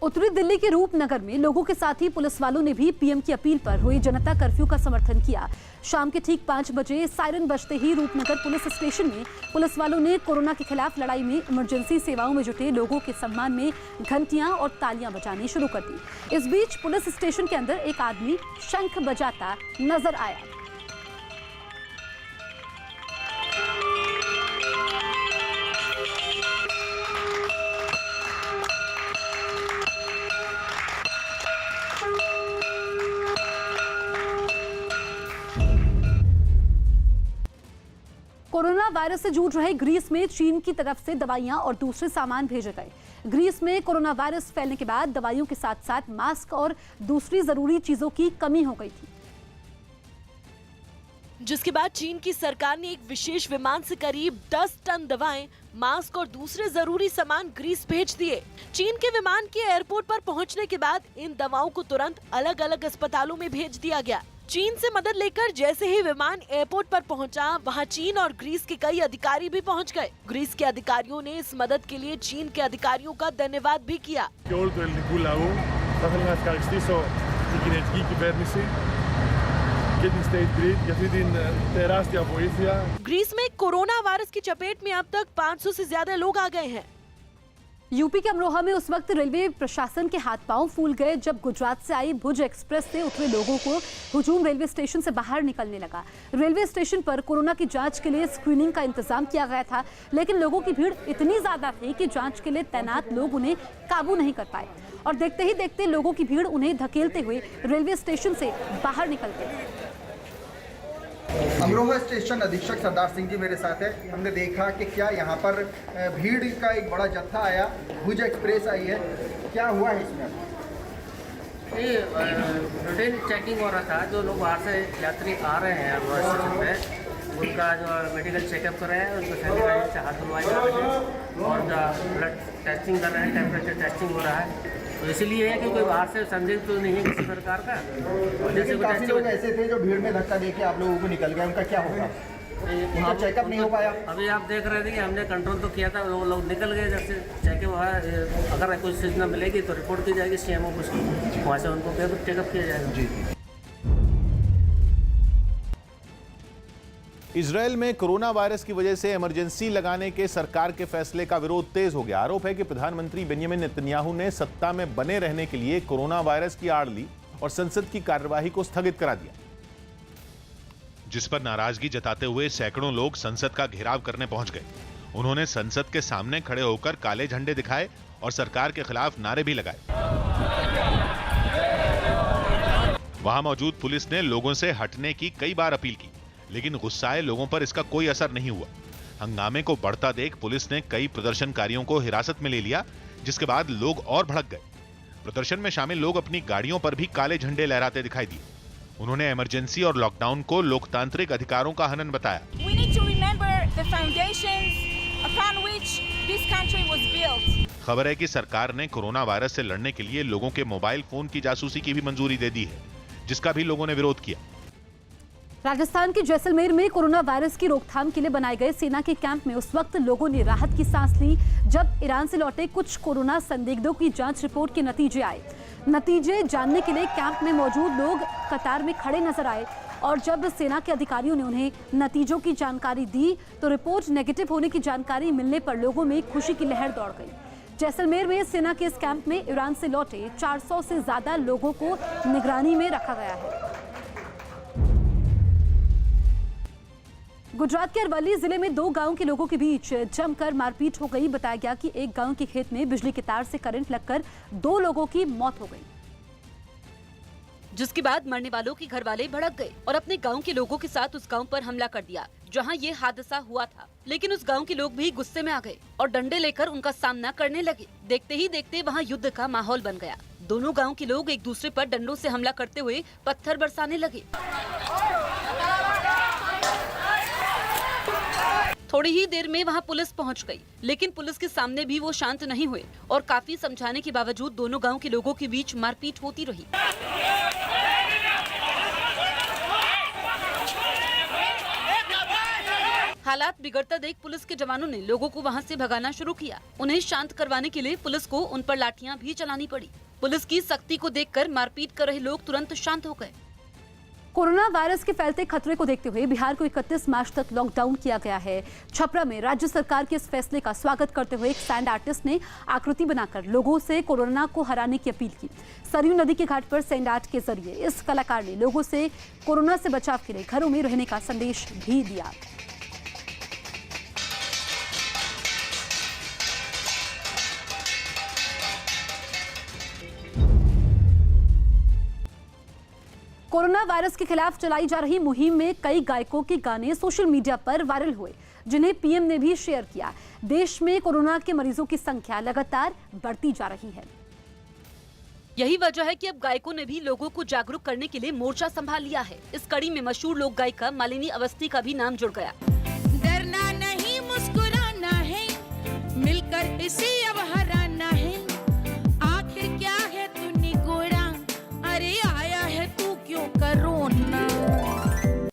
उत्तरी दिल्ली के रूपनगर में लोगों के साथ ही पुलिस वालों ने भी पीएम की अपील पर हुई जनता कर्फ्यू का समर्थन किया। शाम के ठीक 5 बजे सायरन बजते ही रूपनगर पुलिस स्टेशन में पुलिस वालों ने कोरोना के खिलाफ लड़ाई में इमरजेंसी सेवाओं में जुटे लोगों के सम्मान में घंटियां और तालियां बजानी शुरू कर दी। इस बीच पुलिस स्टेशन के अंदर एक आदमी शंख बजाता नजर आया। कोरोना वायरस से जूझ रहे ग्रीस में चीन की तरफ से दवाइयां और दूसरे सामान भेजे गए। ग्रीस में कोरोना वायरस फैलने के बाद दवाइयों के साथ साथ मास्क और दूसरी जरूरी चीजों की कमी हो गई थी, जिसके बाद चीन की सरकार ने एक विशेष विमान से करीब 10 टन दवाएं, मास्क और दूसरे जरूरी सामान ग्रीस भेज दिए। चीन के विमान के एयरपोर्ट पर पहुंचने के बाद इन दवाओं को तुरंत अलग अलग अस्पतालों में भेज दिया गया। चीन से मदद लेकर जैसे ही विमान एयरपोर्ट पर पहुंचा, वहां चीन और ग्रीस के कई अधिकारी भी पहुंच गए। ग्रीस के अधिकारियों ने इस मदद के लिए चीन के अधिकारियों का धन्यवाद भी किया। ग्रीस में कोरोना वायरस की चपेट में अब तक 500 से ज्यादा लोग आ गए हैं। यूपी के अमरोहा में उस वक्त रेलवे प्रशासन के हाथ पांव फूल गए जब गुजरात से आई भुज एक्सप्रेस से उतरे लोगों को हुजूम रेलवे स्टेशन से बाहर निकलने लगा। रेलवे स्टेशन पर कोरोना की जांच के लिए स्क्रीनिंग का इंतजाम किया गया था, लेकिन लोगों की भीड़ इतनी ज्यादा थी कि जांच के लिए तैनात लोग उन्हें काबू नहीं कर पाए और देखते ही देखते लोगों की भीड़ उन्हें धकेलते हुए रेलवे स्टेशन से बाहर निकल गई। अमरोहा स्टेशन अधीक्षक सरदार सिंह जी मेरे साथ है। हमने देखा कि क्या यहाँ पर भीड़ का एक बड़ा जत्था आया, भुज एक्सप्रेस आई है, क्या हुआ है इसमें? ये रूटीन चेकिंग हो रहा था। जो लोग बाहर से यात्री आ रहे हैं अमरोहा स्टेशन पे, उनका जो मेडिकल चेकअप कर रहे हैं, उनको सैनिटाइजर से हाथ धुलवाए जा रहे हैं और ब्लड टेस्टिंग कर रहे हैं, टेम्परेचर टेस्टिंग हो रहा है। तो इसलिए है कि कोई बाहर से संदिग्ध तो नहीं है किसी प्रकार का। जैसे काफी लोग ऐसे थे जो भीड़ में धक्का देके आप लोगों को निकल गए, उनका क्या होगा? उनका चेकअप नहीं हो पाया? अभी आप देख रहे थे कि हमने कंट्रोल तो किया था, वो लोग निकल गए। जैसे चेकअप हुआ, अगर कोई सूचना मिलेगी तो रिपोर्ट की जाएगी सीएमओ को, वहाँ से उनको चेकअप किया जाएगा। जी। इजरायल में कोरोना वायरस की वजह से इमरजेंसी लगाने के सरकार के फैसले का विरोध तेज हो गया। आरोप है कि प्रधानमंत्री बेंजामिन नेतन्याहू ने सत्ता में बने रहने के लिए कोरोना वायरस की आड़ ली और संसद की कार्यवाही को स्थगित करा दिया, जिस पर नाराजगी जताते हुए सैकड़ों लोग संसद का घेराव करने पहुंच गए। उन्होंने संसद के सामने खड़े होकर काले झंडे दिखाए और सरकार के खिलाफ नारे भी लगाए। वहां मौजूद पुलिस ने लोगों से हटने की कई बार अपील की, लेकिन गुस्साए लोगों पर इसका कोई असर नहीं हुआ। हंगामे को बढ़ता देख पुलिस ने कई प्रदर्शनकारियों को हिरासत में ले लिया, जिसके बाद लोग और भड़क गए। प्रदर्शन में शामिल लोग अपनी गाड़ियों पर भी काले झंडे लहराते दिखाई दिए। उन्होंने इमरजेंसी और लॉकडाउन को लोकतांत्रिक अधिकारों का हनन बताया। खबर है कि सरकार ने कोरोना वायरस से लड़ने के लिए लोगों के मोबाइल फोन की जासूसी की भी मंजूरी दे दी है, जिसका भी लोगों ने विरोध किया। राजस्थान के जैसलमेर में कोरोना वायरस की रोकथाम के लिए बनाए गए सेना के कैंप में उस वक्त लोगों ने राहत की सांस ली जब ईरान से लौटे कुछ कोरोना संदिग्धों की जांच रिपोर्ट के नतीजे आए। नतीजे जानने के लिए कैंप में मौजूद लोग कतार में खड़े नजर आए और जब सेना के अधिकारियों ने उन्हें नतीजों की जानकारी दी तो रिपोर्ट नेगेटिव होने की जानकारी मिलने पर लोगों में खुशी की लहर दौड़ गई। जैसलमेर में सेना के इस कैंप में ईरान से लौटे 400 से ज्यादा लोगों को निगरानी में रखा गया है। गुजरात के अरवली जिले में 2 गांव के लोगों के बीच जमकर मारपीट हो गई। बताया गया कि एक गांव के खेत में बिजली के तार से करंट लगकर 2 लोगों की मौत हो गई, जिसके बाद मरने वालों के घर वाले भड़क गए और अपने गांव के लोगों के साथ उस गांव पर हमला कर दिया जहां ये हादसा हुआ था। लेकिन उस गांव के लोग भी गुस्से में आ गए और डंडे लेकर उनका सामना करने लगे। देखते ही देखते वहां युद्ध का माहौल बन गया। दोनों गाँव के लोग एक दूसरे पर डंडों से हमला करते हुए पत्थर बरसाने लगे। थोड़ी ही देर में वहां पुलिस पहुंच गई, लेकिन पुलिस के सामने भी वो शांत नहीं हुए और काफी समझाने के बावजूद दोनों गांव के लोगों के बीच मारपीट होती रही। हालात बिगड़ता देख पुलिस के जवानों ने लोगों को वहां से भगाना शुरू किया। उन्हें शांत करवाने के लिए पुलिस को उन पर लाठियां भी चलानी पड़ी। पुलिस की सख्ती को देखकर मारपीट कर रहे लोग तुरंत शांत हो गए। कोरोना वायरस के फैलते खतरे को देखते हुए बिहार को 31 मार्च तक लॉकडाउन किया गया है। छपरा में राज्य सरकार के इस फैसले का स्वागत करते हुए एक सैंड आर्टिस्ट ने आकृति बनाकर लोगों से कोरोना को हराने की अपील की। सरयू नदी के घाट पर सैंड आर्ट के जरिए इस कलाकार ने लोगों से कोरोना से बचाव के लिए घरों में रहने का संदेश भी दिया। कोरोना वायरस के खिलाफ चलाई जा रही मुहिम में कई गायकों के गाने सोशल मीडिया पर वायरल हुए, जिन्हें पीएम ने भी शेयर किया। देश में कोरोना के मरीजों की संख्या लगातार बढ़ती जा रही है। यही वजह है कि अब गायकों ने भी लोगों को जागरूक करने के लिए मोर्चा संभाल लिया है। इस कड़ी में मशहूर लोक गायिका मालिनी अवस्थी का भी नाम जुड़ गया। डरना नहीं, मुस्कुराना है, मिलकर इसे अब हराना है। आखिर क्या है तू निगोरा, अरे आया है तू क्यों कोरोना।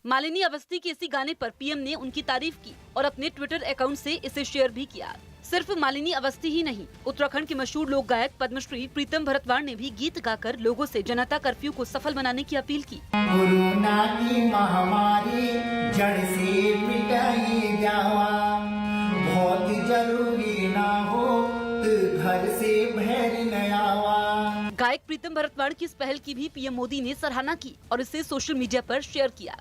मालिनी अवस्थी के इसी गाने पर पीएम ने उनकी तारीफ की और अपने ट्विटर अकाउंट से इसे शेयर भी किया। सिर्फ मालिनी अवस्थी ही नहीं, उत्तराखंड के मशहूर लोक गायक पद्मश्री प्रीतम भरतवाड़ ने भी गीत गाकर लोगों से जनता कर्फ्यू को सफल बनाने की अपील की। कोरोना की महामारी जड़ से मिटाई जावा, बहुत जरूरी ना हो तो घर से बाहर न आवा। गायक प्रीतम भरतवाड़ की इस पहल की भी पीएम मोदी ने सराहना की और इसे सोशल मीडिया पर शेयर किया।